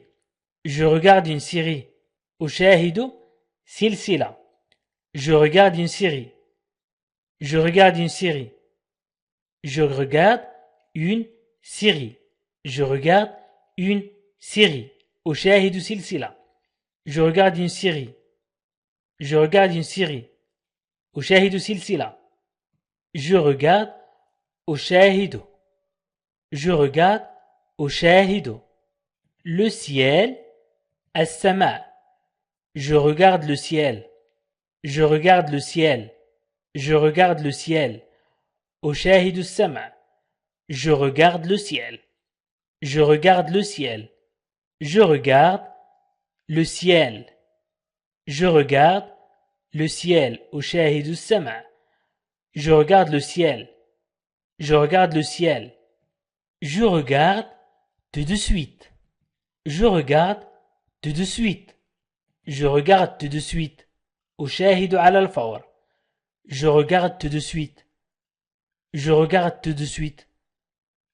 Je regarde une série. أشاهد سلسلة. Je regarde une série. Je regarde une série. Je regarde une série. Je regarde une série. أشاهد سلسلة. Je regarde une série. Je regarde une série. أشاهد سلسلة. Je regarde أشاهد. Je regarde أشاهد. Le ciel. السماء. Je regarde le ciel. Je regarde le ciel. Je regarde le ciel. أشاهد السماء. Je regarde le ciel. Je regarde le ciel. Je regarde le ciel. Je regarde le ciel. أشاهد السماء. Je regarde le ciel. Je regarde le ciel. Je regarde tout de suite. Je regarde tout de suite. Je regarde tout de suite. أشاهد على الفور. Je regarde tout de suite. Je regarde tout de suite.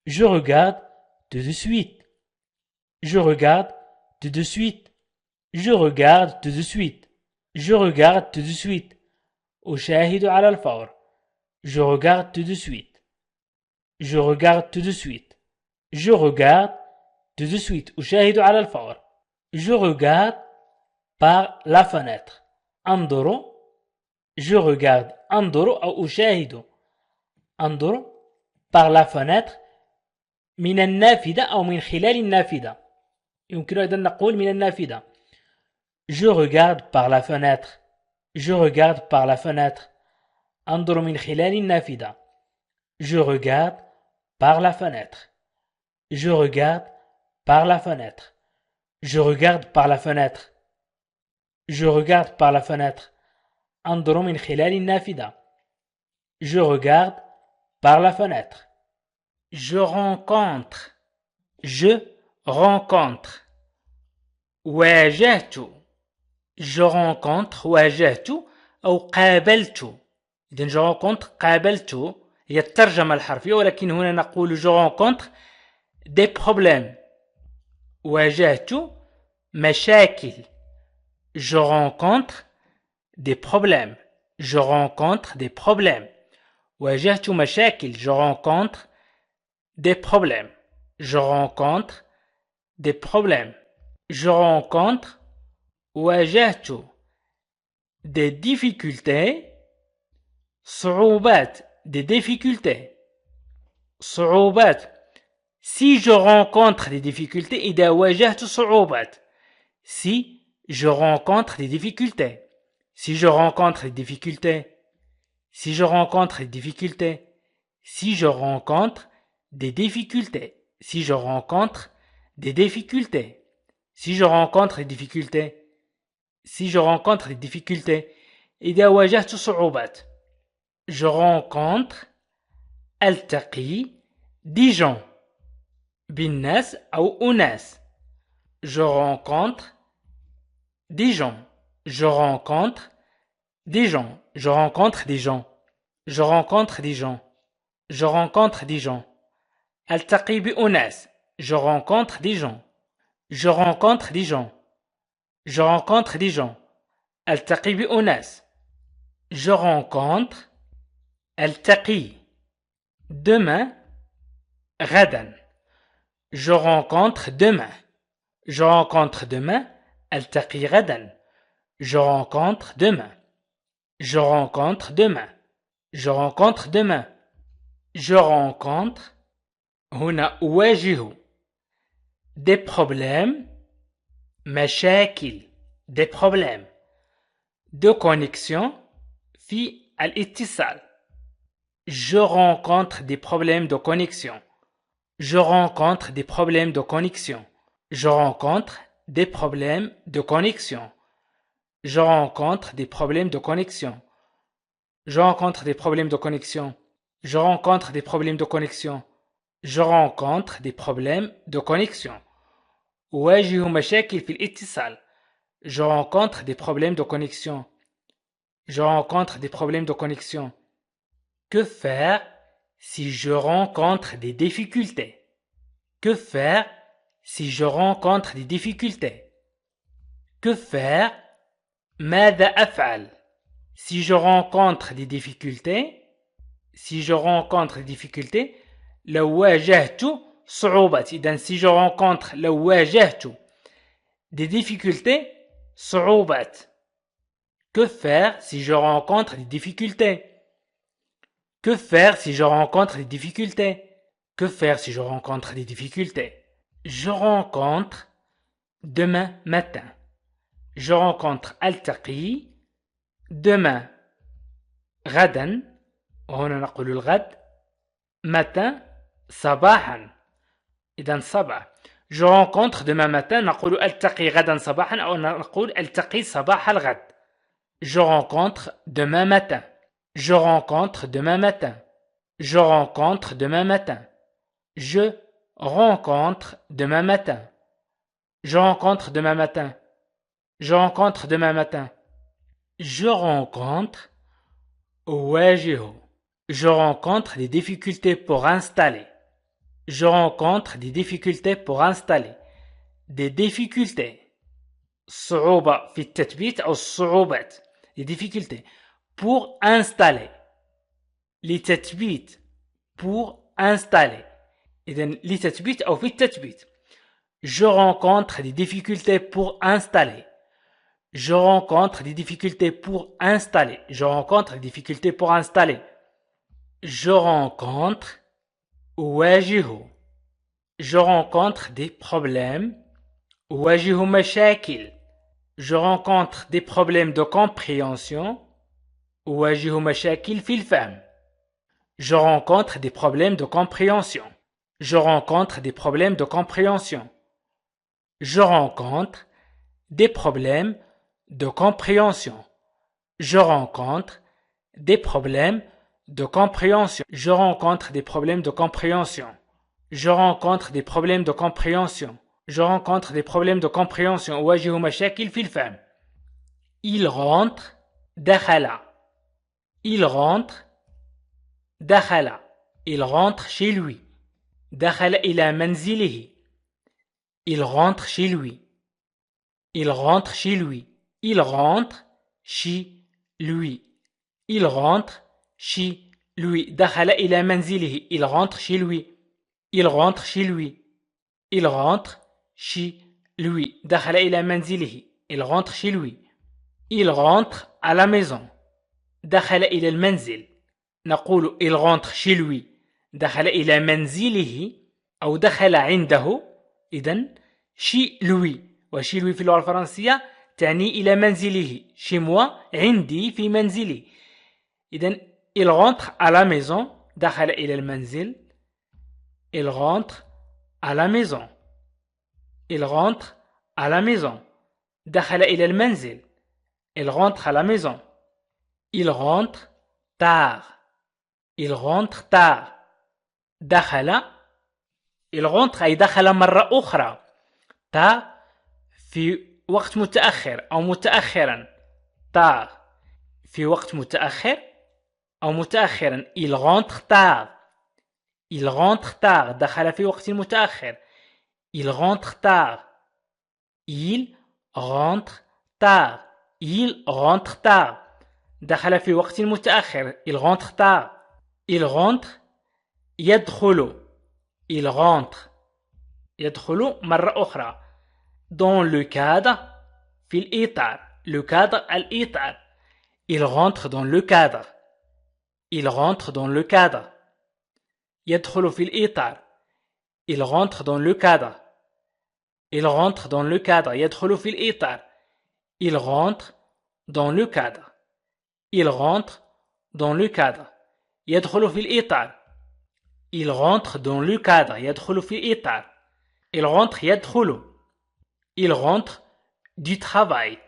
Je regarde tout de suite. Je regarde tout de suite. Je regarde tout de suite. Je regarde tout de suite. أشاهد على الفور. Je regarde tout de suite. Je regarde tout de suite. Je regarde tout de suite. أشاهد على الفور. Je regarde par la fenêtre. أنظر. Je regarde. أنظر أو أشاهد. أنظر par la fenêtre من النافذة أو من خلال النافذة. يمكن أيضا نقول من النافذة. Je regarde par la fenêtre. Je regarde par la fenêtre. أنظر من خلال النافذة. Je regarde par la fenêtre. Je regarde par la fenêtre. Je regarde par la fenêtre. Je regarde par la fenêtre. أنظر من خلال النافذة. Je regarde par la fenêtre. Je rencontre. Je rencontre. واجهت. Je rencontre واجهت أو قابلت. إذن je rencontre قابلت هي الترجمة الحرفية ولكن هنا نقول je rencontre des problèmes. واجهت مشاكل. Je rencontre des problèmes. Je rencontre des problèmes. واجهت مشاكل. Je rencontre des problèmes. Je rencontre des problèmes. Je rencontre واجهت des difficultés. صعوبات des difficultés. صعوبات. Si je rencontre des difficultés, إذا واجهت صعوبات. Si je rencontre des difficultés. Si je rencontre des difficultés. Si je rencontre des difficultés. Si je rencontre des difficultés. Si je rencontre des difficultés. Si je rencontre des difficultés. Si je rencontre des difficultés. إذا واجهت صعوبات. Je rencontre ألتقي des gens. بالناس أو أناس. Je rencontre des gens. Je rencontre des gens. Je rencontre des gens. Je rencontre des gens. Je rencontre des gens. ألتقي بأناس. Je rencontre des gens. Je rencontre des gens. Je rencontre des gens. ألتقي بأناس. Je rencontre ألتقي demain غدا. Je rencontre demain. Je rencontre demain. ألتقي غدا. Je rencontre demain. Je rencontre demain. Je rencontre demain. Je rencontre هنا أواجه des problèmes. مشاكل des problèmes de connexion في الاتصال. Je rencontre des problèmes de connexion. Je rencontre des problèmes de connexion. Je rencontre des problèmes de connexion. Je rencontre des problèmes de connexion. Je rencontre des problèmes de connexion. Je rencontre des problèmes de connexion. Je rencontre des problèmes de connexion. أواجه مشاكل في الاتصال. Je rencontre des problèmes de connexion. Je rencontre des problèmes de connexion. Que faire si je rencontre des difficultés? Que faire si je rencontre des difficultés? Que faire? ماذا أفعل? Si je rencontre des difficultés, si je rencontre des difficultés, لو واجهت صعوبات. إذن si je rencontre لو واجهت des difficultés, صعوبات. Que faire si je rencontre des difficultés? Que faire si je rencontre des difficultés? Que faire si je rencontre des difficultés? Je rencontre demain matin. Je rencontre ألتقي demain غدا. وهنا نقول الغد. matin صباحا. إذن صباح. Je rencontre demain matin. نقول ألتقي غدا صباحا أو نقول ألتقي صباح الغد. Je rencontre demain matin. Je rencontre demain matin. Je rencontre demain matin. Je rencontre demain matin. Je rencontre demain matin. Je rencontre demain matin. Je rencontre أواجه. Je rencontre des difficultés pour installer. Je rencontre des difficultés pour installer. Des difficultés. صعوبة في التثبيت أو الصعوبات. Des difficultés pour installer. لتثبيت pour installer. إذن لتثبيت أو في التثبيت. Je rencontre des difficultés pour installer. Je rencontre des difficultés pour installer. Je rencontre des difficultés pour installer. Je rencontre أواجه. Je rencontre des problèmes. أواجه مشاكل. Je rencontre des problèmes de compréhension. أواجه مشاكل في الفهم. Je rencontre des problèmes de compréhension. Je rencontre des problèmes de compréhension. Je rencontre des problèmes de compréhension. Je rencontre des problèmes de compréhension. Je rencontre des problèmes de compréhension. Je rencontre des problèmes de compréhension. Je rencontre des problèmes de compréhension. أواجه مشاكل في الفهم. Il rentre. دخل. Il rentre. دخل. Il rentre chez lui. دخل إلى منزله. Il rentre chez lui. Il rentre chez lui. Il rentre chez lui. Il rentre chez lui دخل إلى منزله. Il rentre chez lui. Il rentre chez lui. Il rentre chez lui. دخل إلى منزله. Il rentre chez lui. Il rentre à la maison. دخل إلى المنزل. نقول il rentre chez lui. دخل إلى منزله أو دخل عنده. إذن chez lui. وchez lui في اللغة الفرنسية تعني إلى منزله. chez moi عندي في منزلي. إذن il rentre à la maison. دخل إلى المنزل. Il rentre à la maison. Il rentre à la maison. دخل إلى المنزل. Il rentre à la maison. Il rentre tard. Il rentre tard. دخل. Il rentre أي دخل مرة أخرى. tard في وقت متأخر أو متأخرا. tard في وقت متأخر أو متأخرا. Il rentre tard. Il rentre tard. دخل في وقت متأخر. Il rentre tard. Il rentre tard. Il rentre tard. دخل في وقت متأخر. Il rentre tard. Il rentre. يدخل. Il rentre. يدخل مرة أخرى. Dans le cadre. في الإطار. Le cadre الإطار. Il rentre dans le cadre. Il rentre dans le cadre. يدخل في الإطار. Il rentre dans le cadre. Il rentre dans le cadre. يدخل في الإطار. Il rentre dans le cadre. Il rentre dans le cadre. يدخل في الإطار. Il rentre dans le cadre. يدخل في الإطار. Il rentre يدخل. Il rentre du travail.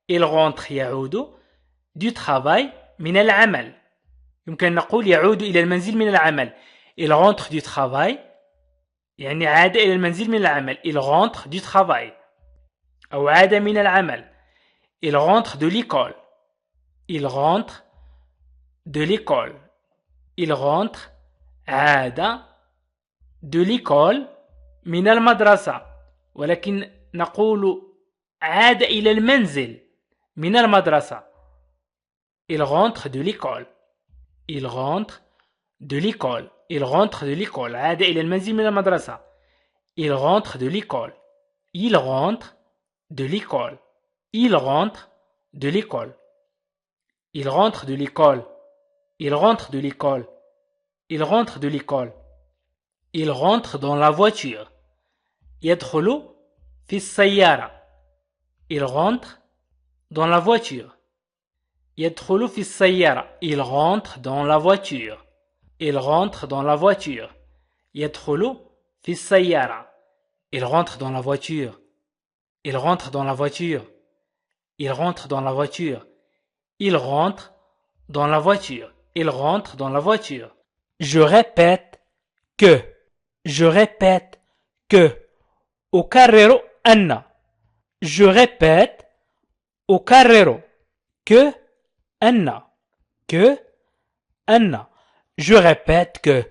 Il rentre يعود du travail من العمل. يمكن نقول يعود إلى المنزل من العمل. Il rentre du travail يعني عاد إلى المنزل من العمل. Il rentre du travail أو عاد من العمل. Il rentre de l'école. Il rentre de l'école. Il rentre عاد de l'école من المدرسة. ولكن نقول عاد إلى المنزل من المدرسة. Il rentre de l'école. Il rentre de l'école. Il rentre de l'école. عاد إلى المنزل من المدرسة. Il rentre de l'école. Il rentre de l'école. Il rentre de l'école. Il rentre de l'école. Il rentre de l'école. Il rentre de l'école. Il rentre dans la voiture. يدخل في السيارة. Il rentre dans la voiture. يدخل في السيارة. Il rentre dans la voiture. Il rentre dans la voiture. يدخل في السيارة. Il rentre dans la voiture. Il rentre dans la voiture. Il rentre dans la voiture. Il rentre dans la voiture. Il rentre dans la voiture. Je répète que. Je répète que. أكرر أن. Je répète أكرر que أن. Que أن. Je répète que.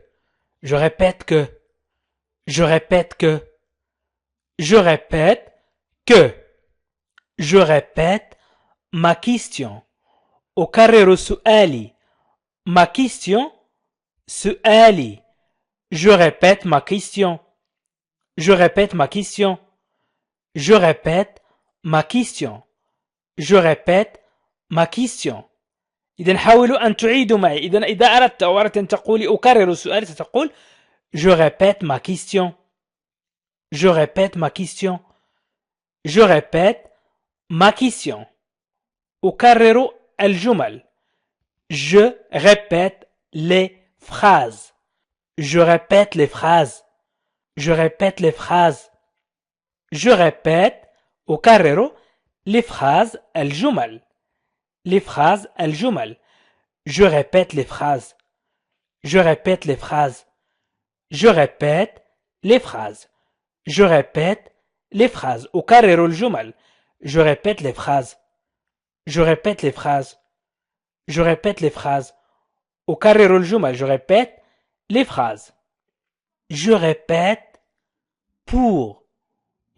Je répète que. Je répète que. Je répète que. Je répète ma question. أكرر سؤالي. Ma question. سؤالي. Je répète ma question. Je répète ma question. Je répète ma question. Je répète ma question. إذا حاولوا أن تعيدوا معي. إذا أردت أو أردت أن تقولي أكرر سؤالي ستقول Je répète ma question. Je répète ma question. Je répète ma question. أكرر الجمل. Je répète les phrases. Je répète les phrases. Je répète les phrases. Je répète أكرر les phrases الجمل. Les phrases الجمل. Je répète les phrases. Je répète les phrases. Je répète les phrases. Je répète les phrases. أكرر الجمل. Je répète les phrases. Je répète les phrases. Je répète les phrases. أكرر الجمل. Je répète les phrases. Je répète pour.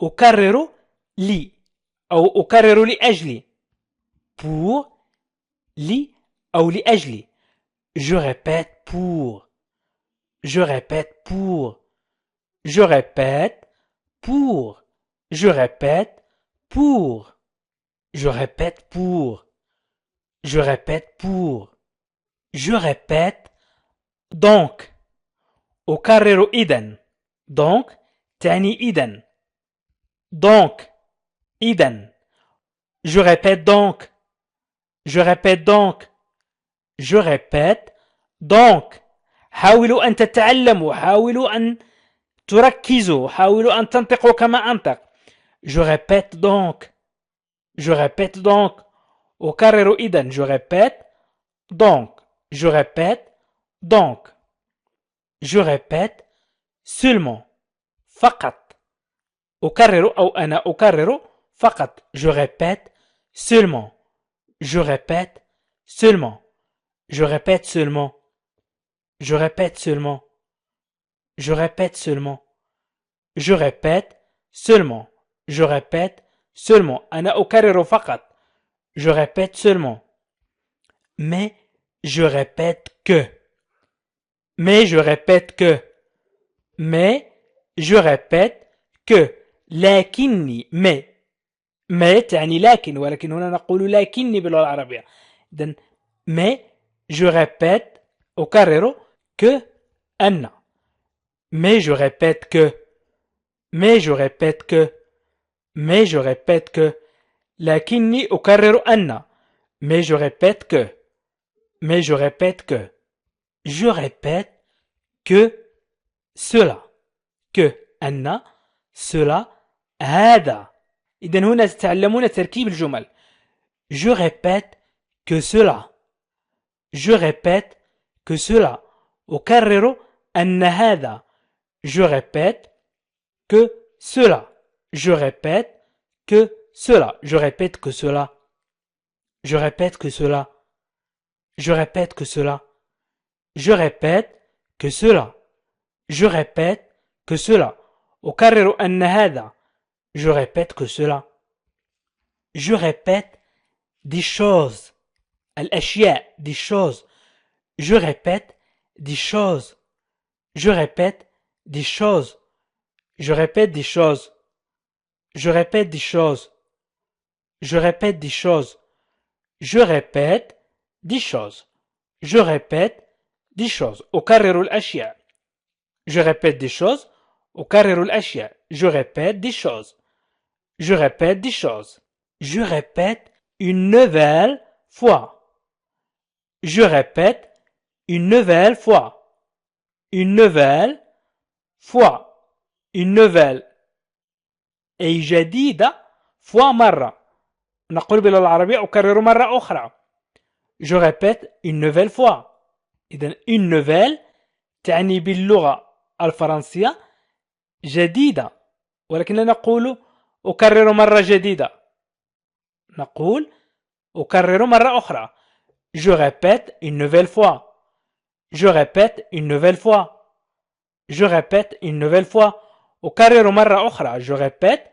أكرر لي أو أكرر لأجلي. Pour لي أو لأجلي. Je répète pour. Je répète pour. Je répète pour. Je répète pour. Je répète pour. Je répète pour. Je répète donc. أكرر إذن. donc تعني إذن. donc إذن. Je répète donc. Je répète donc. Je répète donc. حاولوا أن تتعلموا. حاولوا أن تركزوا. حاولوا أن تنطقوا كما أنطق. Je répète donc. Je répète donc. أكرر إذن. Je répète donc. Je répète donc. Je répète seulement. فقط. أكرر أو أنا أكرر فقط. Je répète seulement. Je répète seulement. Je répète seulement. Je répète seulement. Je répète seulement. Je répète seulement. Je répète seulement. أنا أكرر فقط. Je répète seulement. Mais je répète que. Mais je répète que. Mais je répète que. لكني ما تعني لكن ولكن هنا نقول لكني باللغة العربية. إذن mais je répète أكرر que أن. Mais je répète que. Mais je répète que. Mais je répète que. لكني أكرر أن. Mais je répète que. Mais je répète que. Je répète que cela. Que أن cela هذا. إذن هنا تتعلمون تركيب الجمل. Je répète que cela. Je répète que cela. أكرر أن هذا. Je répète que cela. Je répète que cela. Je répète que cela. Je répète que cela. Je répète que cela. Je répète que cela. Je répète que cela. أكرر أن هذا. Je répète que cela. Je répète des choses. الأشياء. Des choses. Je répète des choses. Je répète des choses. Je répète des choses. Je répète des choses. Je répète des choses. Je répète des choses. Je répète des choses. أكرر الأشياء. Je répète des choses. أكرر الأشياء. Je répète des choses. Je répète des choses. Je répète une nouvelle fois. Je répète une nouvelle fois. Une nouvelle fois. Une nouvelle. أي جديدة fois مرة. نقول باللغة العربية أكرر مرة أخرى. Je répète une nouvelle fois. إذن une nouvelle تعني باللغة الفرنسية جديدة. ولكننا نقول أكرر مرة جديدة. نقول أكرر مرة أخرى. Je répète une nouvelle fois. Je répète une nouvelle fois. Je répète une nouvelle fois. أكرر مرة أخرى. Je répète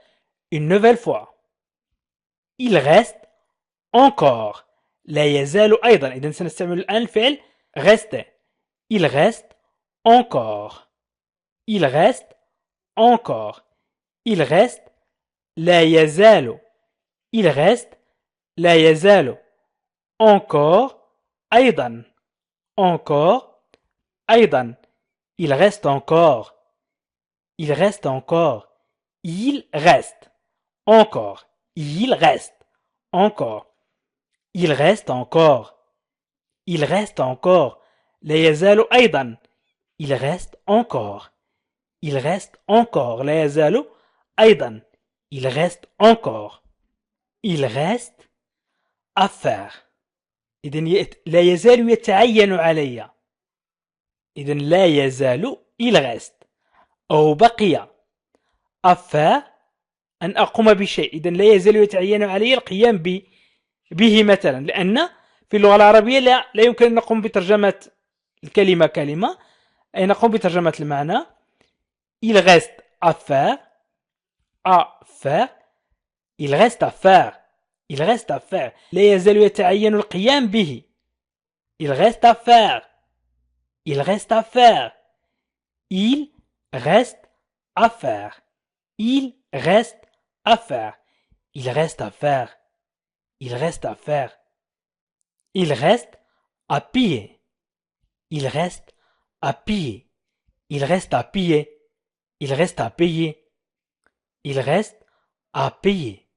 une nouvelle fois. Il reste encore. لا يزال أيضا. إذن سنستعمل الآن الفعل rester. Il reste encore. Il reste encore. Il reste لا يزال. Il reste لا يزال. Encore أيضا. Encore أيضا. Il reste encore. Il reste encore. Il reste encore. Il reste encore. Il reste encore. Il reste encore. لا يزال أيضا. Il reste encore. Il reste encore. لا يزال أيضا. Il reste encore. Il reste à faire. إذن لا يزال يتعين علي. إذن لا يزال il reste أو بقي à faire أن أقوم بشيء. إذن لا يزال يتعين علي القيام به مثلا. لأن في اللغة العربية لا يمكن أن نقوم بترجمة الكلمة كلمة. أي نقوم بترجمة المعنى. Il reste à faire. À faire. Il reste à faire. Il reste à faire. لا يزال يتعين القيام به. Il reste à faire. Il reste à faire. Il reste à faire. Il reste à faire. Il reste à faire. Il reste à faire. Il reste à piller. Il reste à piller. Il reste à piller. Il reste à payer. Il reste à payer.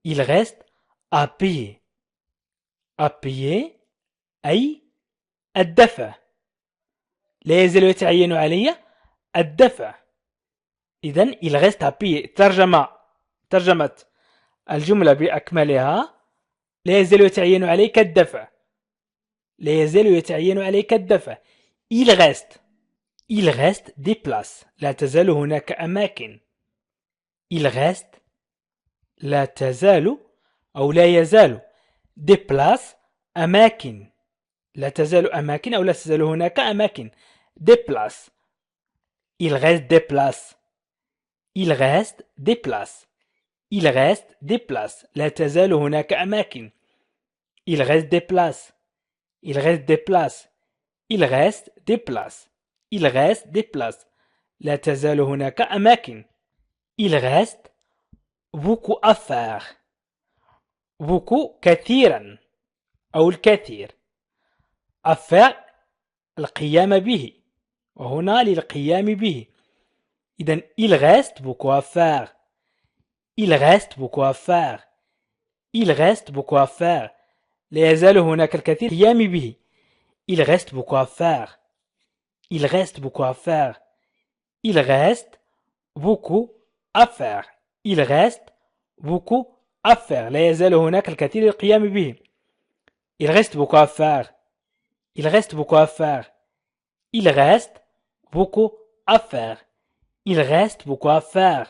Il reste à payer. À payer أي الدفع. لا يزال يتعين علي الدفع. إذن il reste à payer. ترجمة الجملة بأكملها: لا يزال يتعين عليك الدفع. لا يزال يتعين عليك الدفع. Il reste des places. لا تزال هناك أماكن. Il reste لا تزال أو لا يزال des places أماكن. لا تزال أماكن أو لا تزال هناك أماكن. Des places. Il reste des places. Il reste des places. Il reste des places. لا تزال هناك أماكن. Il reste des places. Il reste des places. Il reste des places. Il reste des places. لا تزال هناك أماكن. Il reste beaucoup à faire. beaucoup كثيرا أو الكثير. à faire القيام به. وهنا للقيام به. إذن il reste beaucoup à faire. Il reste beaucoup à faire. Il reste beaucoup à faire. لا يزال هناك الكثير قيام به. Il reste beaucoup à faire. Il reste beaucoup à faire. Il reste beaucoup à faire. Il reste beaucoup à faire. لا يزال هناك الكثير للقيام به. Il reste beaucoup à faire. Il reste beaucoup à faire. Il reste beaucoup à faire. Il reste beaucoup à faire.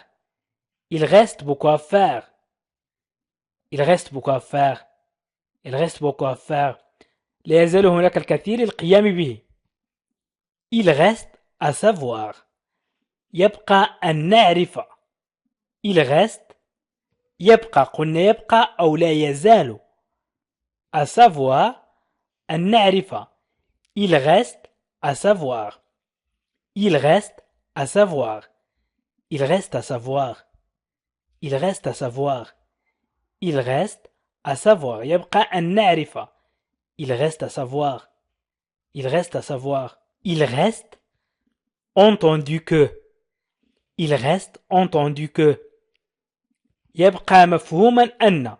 Il reste beaucoup à faire. Il reste beaucoup à faire. Il reste beaucoup à faire. لا يزال هناك الكثير للقيام به. Il reste à savoir. يبقى أن نعرف. Il reste يبقى قلنا يبقى أو لا يزال. à savoir أن نعرف. Il reste à savoir. Il reste à savoir. Il reste à savoir. Il reste à savoir. Il reste à savoir. يبقى أن نعرف. Il reste à savoir. Il reste à savoir. Il reste entendu que. Il reste entendu que. يبقى مفهوما أن.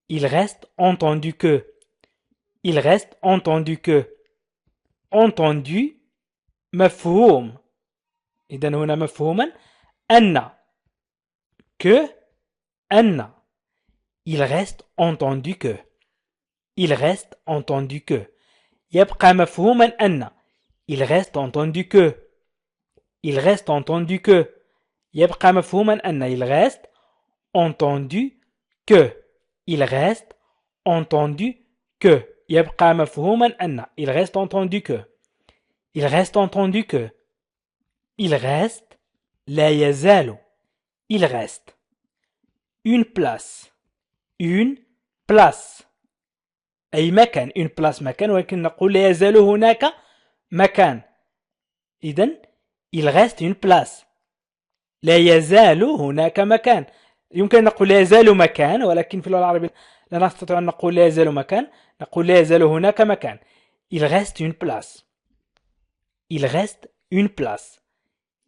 Il reste entendu que. Il reste entendu que. entendu مفهوم. إذن هنا مفهوما أن. que أن. Il reste entendu que. Il reste entendu que. يبقى مفهوما أن. Il reste entendu que. Il reste entendu que. يبقى مفهوما أن. Il reste entendu que. Il reste entendu que. يبقى مفهوما أن. Il reste entendu que. Il reste entendu que. Il reste لا يزال. Il reste une place. Une place. أي مكان. une place مكان. ولكن نقول لا يزال هناك مكان. إذن il reste une place. لا يزال هناك مكان. يمكن أن نقول لا يزال مكان، ولكن في اللغة العربية لا نستطيع أن نقول لا يزال مكان. نقول لا يزال هناك مكان. Il reste une place. Il reste une place.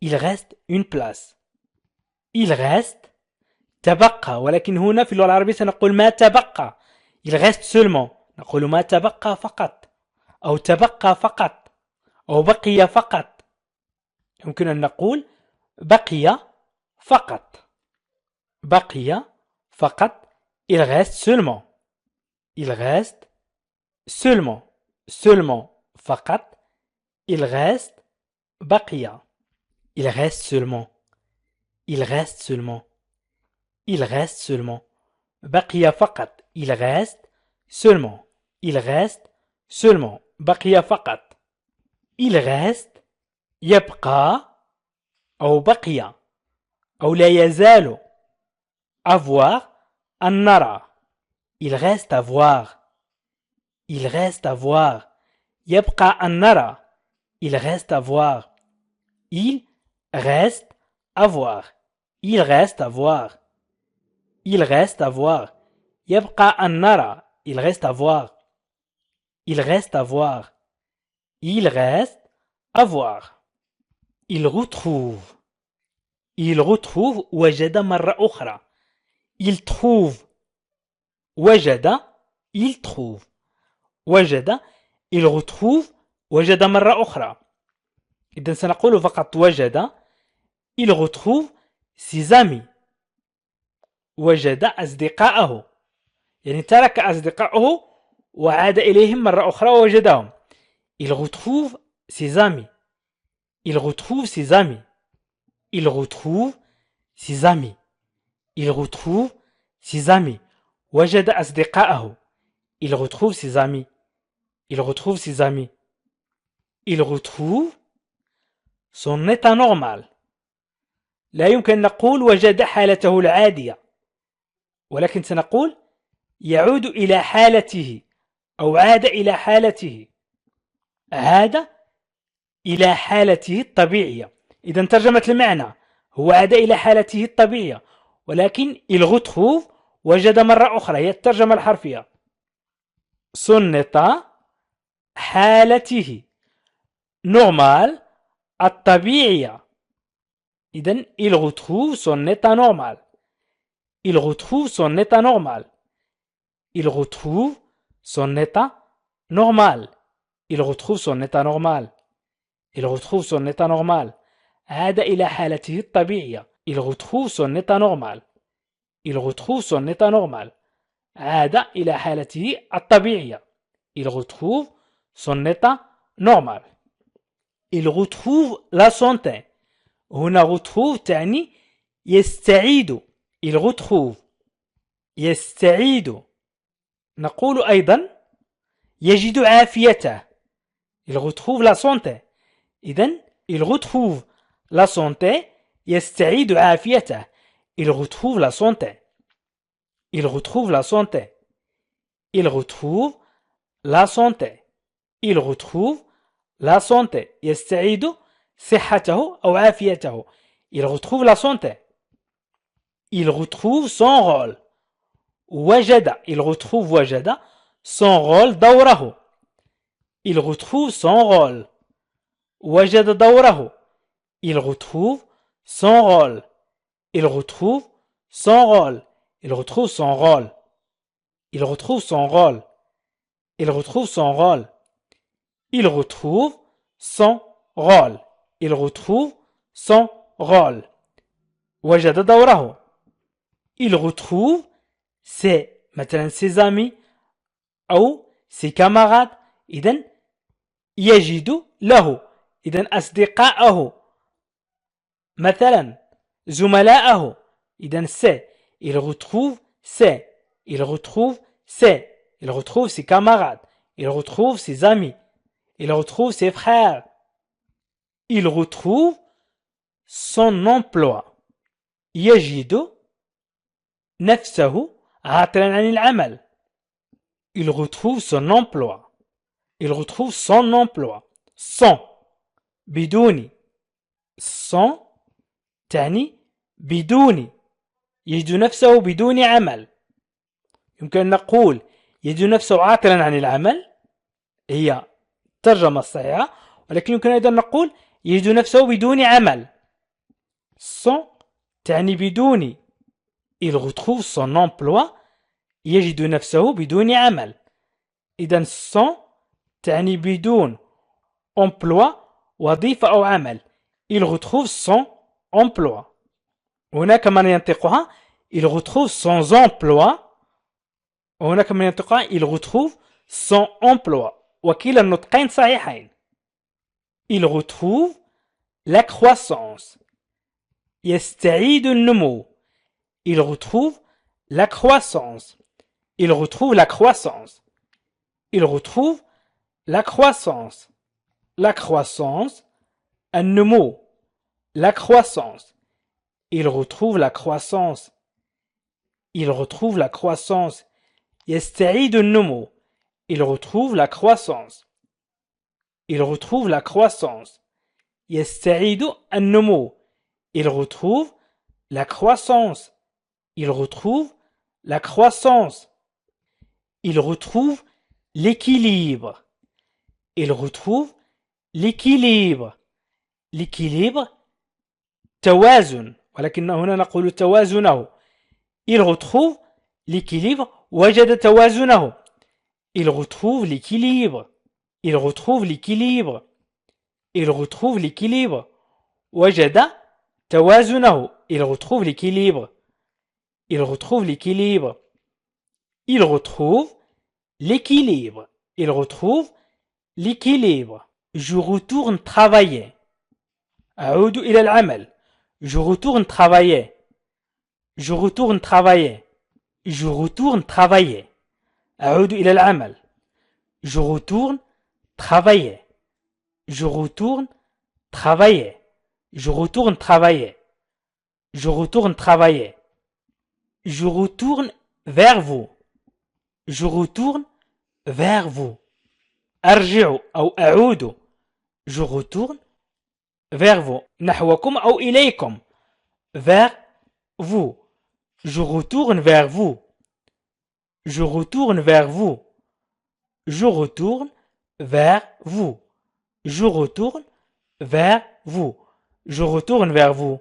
Il reste une place. Il reste تبقى، ولكن هنا في اللغة العربية سنقول ما تبقى. Il reste seulement. نقول ما تبقى فقط، أو تبقى فقط، أو بقي فقط. يمكن أن نقول بقي فقط. بقي فقط. Il reste seulement. Il reste seulement. Seulement فقط. Il reste بقي. Il reste seulement. Il reste seulement. Il reste seulement. بقي فقط. Il reste seulement. Il reste seulement. بقي فقط. Il reste يبقى أو بقي أو لا يزال. avoir أن نرى. Il reste à voir. Il reste à voir. يبقى أن نرى. Il reste à voir. Il reste à voir. Il reste à voir. Il reste à voir. يبقى أن نرى. Il reste à voir. Il reste à voir. Il reste à voir. Il retrouve. Il retrouve وجد مرة أخرى. Il trouve. وجد. Il trouve. وجد. Il retrouve. وجد مرة أخرى. إذا سنقول فقط وجد. Il retrouve ses amis. وجد أصدقاءه. يعني ترك أصدقائه وعاد إليهم مرة أخرى ووجدهم. Il retrouve ses amis. Il retrouve ses amis. Il retrouve ses amis. Il retrouve ses amis. وجد أصدقاءه. Il retrouve ses amis. Il retrouve ses amis. Il retrouve son état normal. لا يمكن نقول وجد حالته العادية، ولكن سنقول يعود إلى حالته أو عاد إلى حالته. عاد إلى حالته الطبيعية. إذا ترجمة المعنى هو عاد إلى حالته الطبيعية، ولكن il retrouve وجد مرة أخرى هي الترجمة الحرفية. son état حالته normal الطبيعية. إذن il retrouve son état normal. Il retrouve son état normal. Il retrouve son état normal. Il retrouve son état normal. Il retrouve son état normal. عاد إلى حالته الطبيعية. Il retrouve son état normal. Il retrouve son état normal. عاد إلى حالته الطبيعية. Il retrouve son état normal. Il retrouve la santé. هنا retrouve تعني يستعيد. Il retrouve. يستعيد. نقول أيضا يجد عافيته. Il retrouve la santé. إذن il retrouve la santé يستعيد عافيته. Il retrouve la santé. Il retrouve la santé. Il retrouve la santé. Il retrouve la santé. يستعيد صحته أو عافيته. Il retrouve la santé. Il retrouve son rôle. وجد. Il retrouve وجد son rôle دوره. Il retrouve son rôle. وجد دوره. Il retrouve son rôle. Il retrouve son rôle. Il retrouve son rôle. Il retrouve son rôle. Il retrouve son rôle. Il retrouve son rôle. Il retrouve son rôle. وجد دوره. Il retrouve ses مثلا ses amis أو ses camarades. إذن يجد له. إذن أصدقاءه مثلا زملاءه. إذن c'est. Il retrouve c'est. Il retrouve c'est. Il retrouve ses camarades. Il retrouve ses amis. Il retrouve ses frères. Il retrouve son emploi. يجد نفسه عاطلا عن العمل. Il retrouve son emploi. Il retrouve son emploi. Son. بدون. Son تعني بدون. يجد نفسه بدون عمل. يمكن أن نقول يجد نفسه عاطلا عن العمل هي الترجمة الصحيحة، ولكن يمكن أيضا نقول يجد نفسه بدون عمل. Sans تعني بدون. Il retrouve son emploi. يجد نفسه بدون عمل. إذن sans تعني بدون emploi وظيفة أو عمل. Il retrouve son emploi. هناك من ينطقها il retrouve son emploi. وهناك من ينطقها il retrouve son emploi. وكلا النطقين صحيحين. Il retrouve la croissance. يستعيد النمو. Il retrouve la croissance. Il retrouve la croissance. Il retrouve la croissance. La croissance. النمو. La croissance. Il retrouve la croissance. Il retrouve la croissance. يستعيد النمو. Il retrouve la croissance. il retrouve la croissance. يستعيد النمو. Il retrouve la croissance. Il retrouve la croissance. Il retrouve l'équilibre. Il retrouve l'équilibre. L'équilibre توازن ولكن هنا نقول توازنه. Il retrouve l'équilibre. وجد توازنه. Il retrouve l'équilibre. Il retrouve l'équilibre. Il retrouve l'équilibre. وجد توازنه. Il retrouve l'équilibre. Il retrouve l'équilibre. Il retrouve l'équilibre. Il retrouve l'équilibre. Je retourne travailler. أعود إلى العمل. Je retourne travailler. Je retourne travailler. Je retourne travailler. أعود إلى العمل. Je retourne travailler. Je retourne travailler. Je retourne travailler. Je retourne travailler. Je retourne vers vous. Je retourne vers vous. أرجع أو أعود. Je retourne vers vous. نحوكم أو إليكم. Vers vous. Je retourne vers vous. Je retourne vers vous. Je retourne vers vous. Je retourne vers vous. Je retourne vers vous.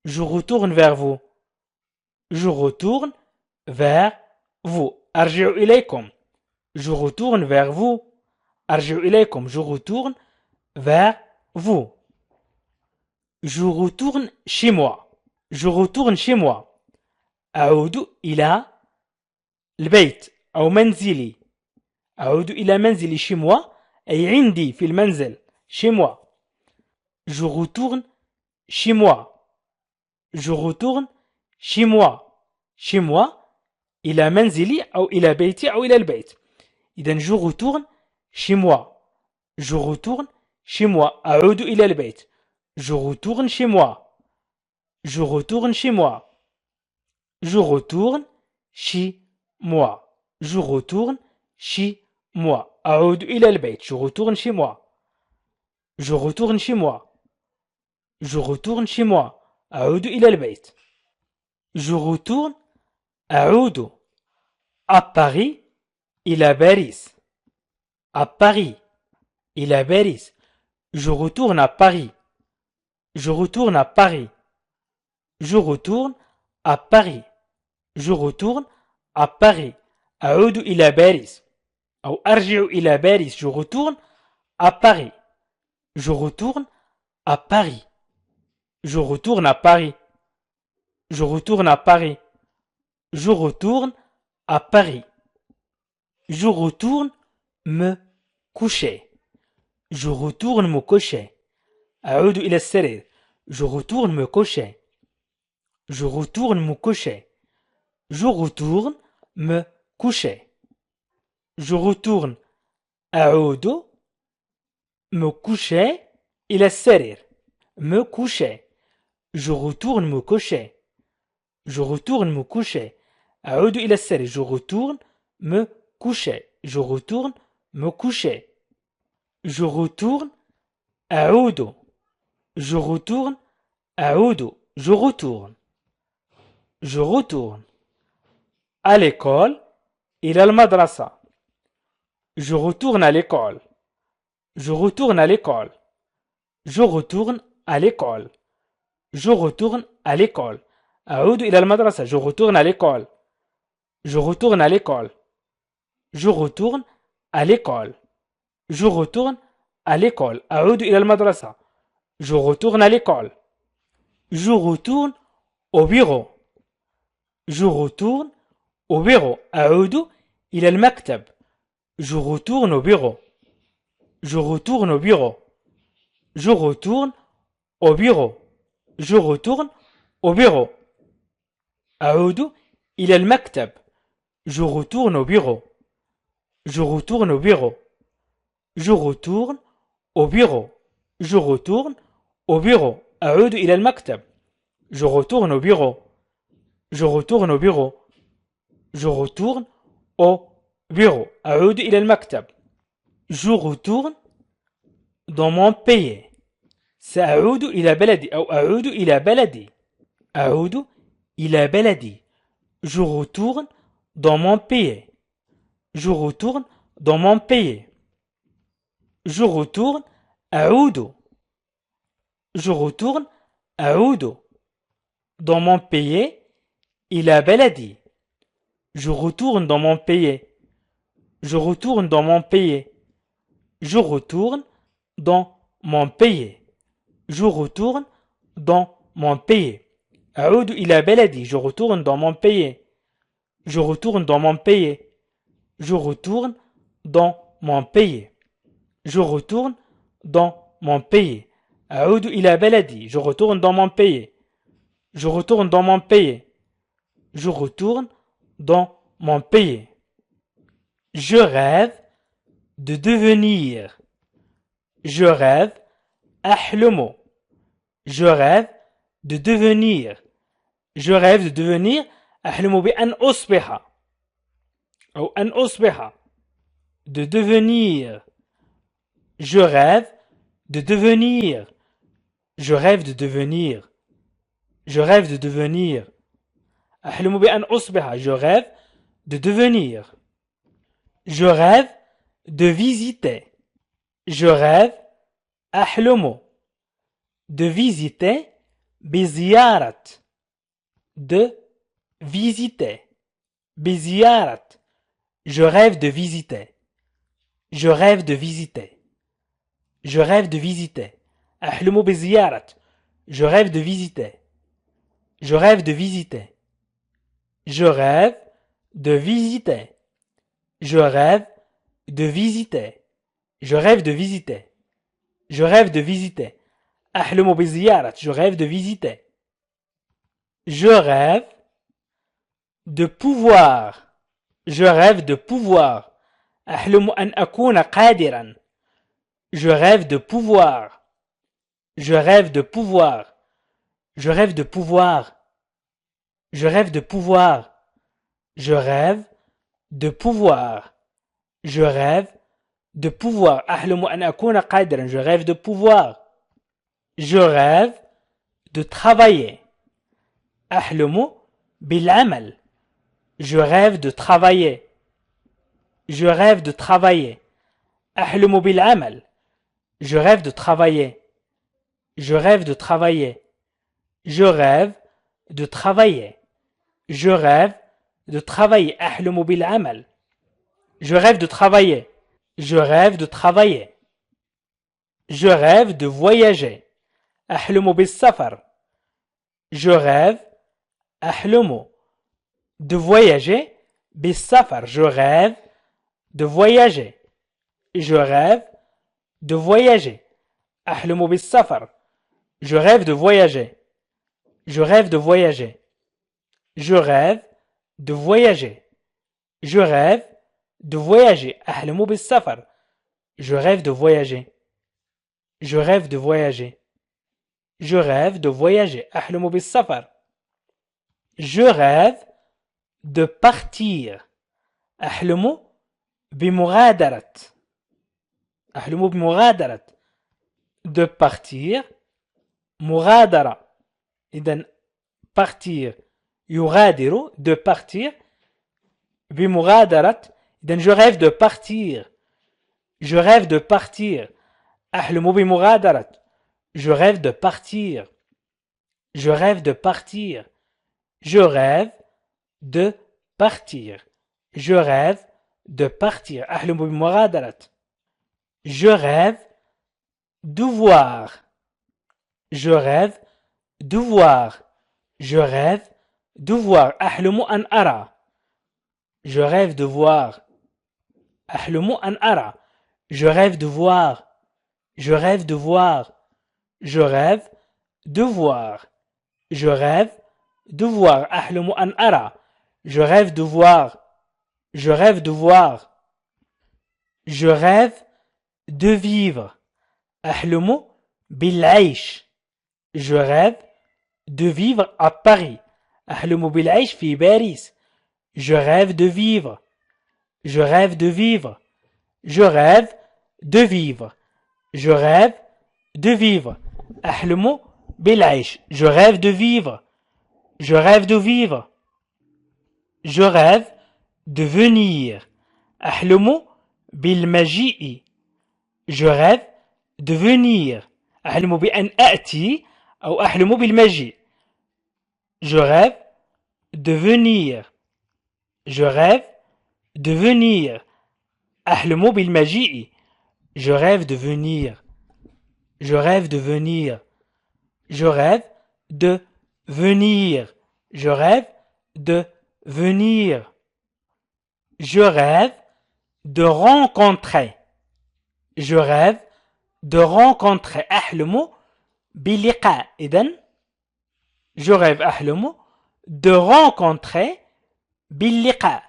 Je retourne vers vous. Je retourne vers vous. أرجع إليكم. Je retourne vers vous. أرجع إليكم. Je retourne vers vous. Je retourne chez moi. Je retourne chez moi. أعود إلى البيت أو منزلي. أعود إلى منزلي chez moi أي عندي في المنزل. Chez moi. Je retourne chez moi. Je retourne chez moi. Chez moi إلى منزلي أو إلى بيتي أو إلى البيت. إذن je retourne chez moi. Je retourne chez moi. أعود إلى البيت. Je retourne chez moi. Je retourne chez moi. Je retourne chez moi. Je retourne chez moi. أعود إلى البيت. Je retourne chez moi. Je retourne chez moi. Je retourne chez moi. أعود إلى البيت. Je retourne. أعود. À Paris. إلى باريس. À Paris. إلى باريس. Je retourne à Paris. Je retourne à Paris. Je retourne à Paris. Je retourne à Paris. أعود إلى باريس. أو أرجع إلى باريس. Je retourne à Paris. Je retourne à Paris. Je retourne à Paris. Je retourne à Paris. Je retourne à Paris. Je retourne me coucher. Je retourne me coucher. أعود إلى السرير. Je retourne me coucher. Je retourne me coucher. Je retourne me coucher. Je retourne. أعود me coucher إلى السرير. Me coucher. Je retourne me coucher. Je retourne me coucher. أعود إلى السرير. Je retourne me coucher. Je retourne me coucher. Je retourne. أعود. Je retourne. أعود. Je retourne. Je retourne. À l'école. إلى المدرسة. Je retourne à l'école. Je retourne à l'école. Je retourne à l'école. Je retourne à l'école. أعود إلى المدرسة. Je retourne à l'école. Je retourne à l'école. Je retourne à l'école. Je retourne à l'école. أعود إلى المدرسة. Je retourne à l'école. Je retourne au bureau. Je retourne au bureau. أعود إلى المكتب. Je retourne au bureau. Je retourne au bureau. Je retourne au bureau. Je retourne au bureau. أعود إلى المكتب. Je retourne au bureau. Je retourne au bureau. Je retourne au bureau. Je retourne au bureau. أعود إلى المكتب. Je retourne au bureau. Je retourne au bureau. Je retourne au bureau. أعود إلى المكتب. Je retourne dans mon pays. سأعود إلى بلدي أو أعود إلى بلدي. أعود إلى بلدي. Je retourne dans mon pays. Je retourne dans mon pays. Je retourne أعود. Je retourne أعود dans mon pays إلى بلدي. Je retourne dans mon pays. Je retourne dans mon pays. Je retourne dans mon pays. Je retourne dans mon pays. أعود إلى بلدي. Je retourne dans mon pays. Je retourne dans mon pays. Je retourne dans mon pays. Je retourne dans mon pays. أعود إلى بلدي. Je retourne dans mon pays. Je retourne dans mon pays. Je retourne dans mon pays. Je rêve de devenir. Je rêve أحلم. Je rêve de devenir. Je rêve de devenir أحلم بأن أصبح أو أن أصبح. De devenir. Je rêve de devenir. Je rêve de devenir. Je rêve de devenir. أحلم بأن أصبح. Je rêve de devenir. Je rêve de visiter. Je rêve أحلم de visiter بزيارة. De visiter. بزيارة. Je rêve de visiter. Je rêve de visiter. Je rêve de visiter. أحلم بزيارة. Je rêve de visiter. Je rêve de visiter. Je rêve de visiter. Je rêve de visiter. Je rêve de visiter. Je rêve de visiter. أحلم بزيارة. Je rêve de visiter. Je rêve de pouvoir. Je rêve de pouvoir. أحلم أن أكون قادرا. Je rêve de pouvoir. Je rêve de pouvoir. Je rêve de pouvoir. Je rêve de pouvoir. Je rêve de pouvoir. Je rêve de pouvoir. أحلم أن أكون قادرا. Je rêve de pouvoir. Je rêve de travailler. أحلم بالعمل. Je rêve de travailler. Je rêve de travailler. أحلم بالعمل. Je rêve de travailler. Je rêve de travailler. Je rêve de travailler. Je rêve de travailler. أحلم بالعمل. Je rêve de travailler. Je rêve de travailler. Je rêve de voyager. أحلم بالسفر. Je rêve أحلم de voyager بالسفر. Je rêve de voyager. Je rêve de voyager. أحلم بالسفر. Je rêve de voyager. Je rêve de voyager. Je rêve de voyager. Je rêve de voyager. أحلم بالسفر. Je rêve de voyager. Je rêve de voyager. Je rêve de voyager. أحلم بالسفر. Je rêve de partir. أحلم بمغادرة. أحلم بمغادرة. De partir. مغادرة. إذن partir. يغادر. De partir. بمغادرة. إذن je rêve de partir. Je rêve de partir. أحلم بمغادرة. Je rêve de partir. Je rêve de partir. Je rêve de partir. Je rêve de partir. أحلم بمغادرة. Je rêve de voir. Je rêve de voir. Je rêve de voir. أحلم أن أرى. Je rêve de voir. أحلم أن أرى. Je rêve de voir. Je rêve de voir. Je rêve de voir. Je rêve de voir. أحلم أن أرى. Je rêve de voir. Je rêve de voir. Je rêve de vivre. أحلم بالعيش. Je rêve de vivre à Paris. أحلم بالعيش في باريس. Je rêve de vivre. Je rêve de vivre. Je rêve de vivre. Je rêve de vivre. أحلم بالعيش. Je rêve de vivre. Je rêve de vivre. Je rêve de venir. أحلم بالمجيء. Je rêve de venir. أحلم بأن أأتي أو أحلم بالمجيء. Je rêve de venir. Je rêve de venir. أحلم بالمجيء. Je rêve de venir. Je rêve de venir. Je rêve de venir. Je rêve de venir. Je rêve de rencontrer. Je rêve de rencontrer. أحلم بلقاء. إذن je rêve أحلم de rencontrer باللقاء.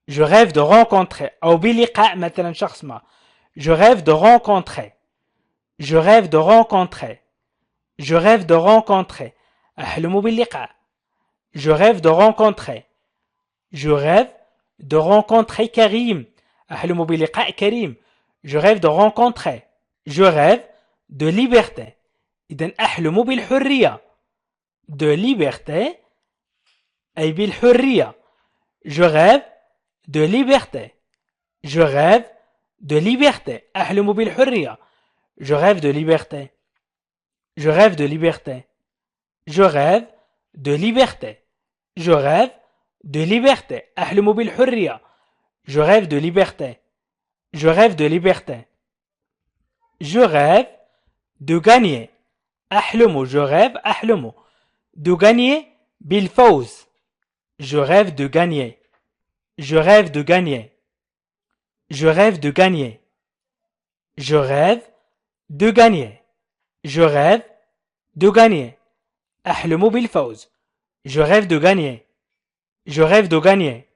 Je rêve de rencontrer. أو بلقاء مثلا شخص ما. Je rêve de rencontrer. Je rêve de rencontrer. Je rêve de rencontrer. أحلم باللقاء. Je rêve de rencontrer. Je rêve de rencontrer Karim. أحلم بلقاء كريم. Je rêve de rencontrer. Je rêve de liberté. إذن أحلم بالحرية. De liberté أي بالحرية. Je rêve de liberté. Je rêve de liberté. أحلم بالحرية. Je rêve de liberté. Je rêve de liberté. Je rêve de liberté. Je rêve de liberté. أحلم بالحرية. Je rêve de liberté. Je rêve de liberté. Je rêve de gagner. أحلم. Je rêve. أحلم. De gagner بالفوز. Je rêve de gagner. Je rêve de gagner. Je rêve de gagner. Je rêve de gagner. Je rêve de gagner. أحلم بالفوز. Je rêve de gagner. Je rêve de gagner.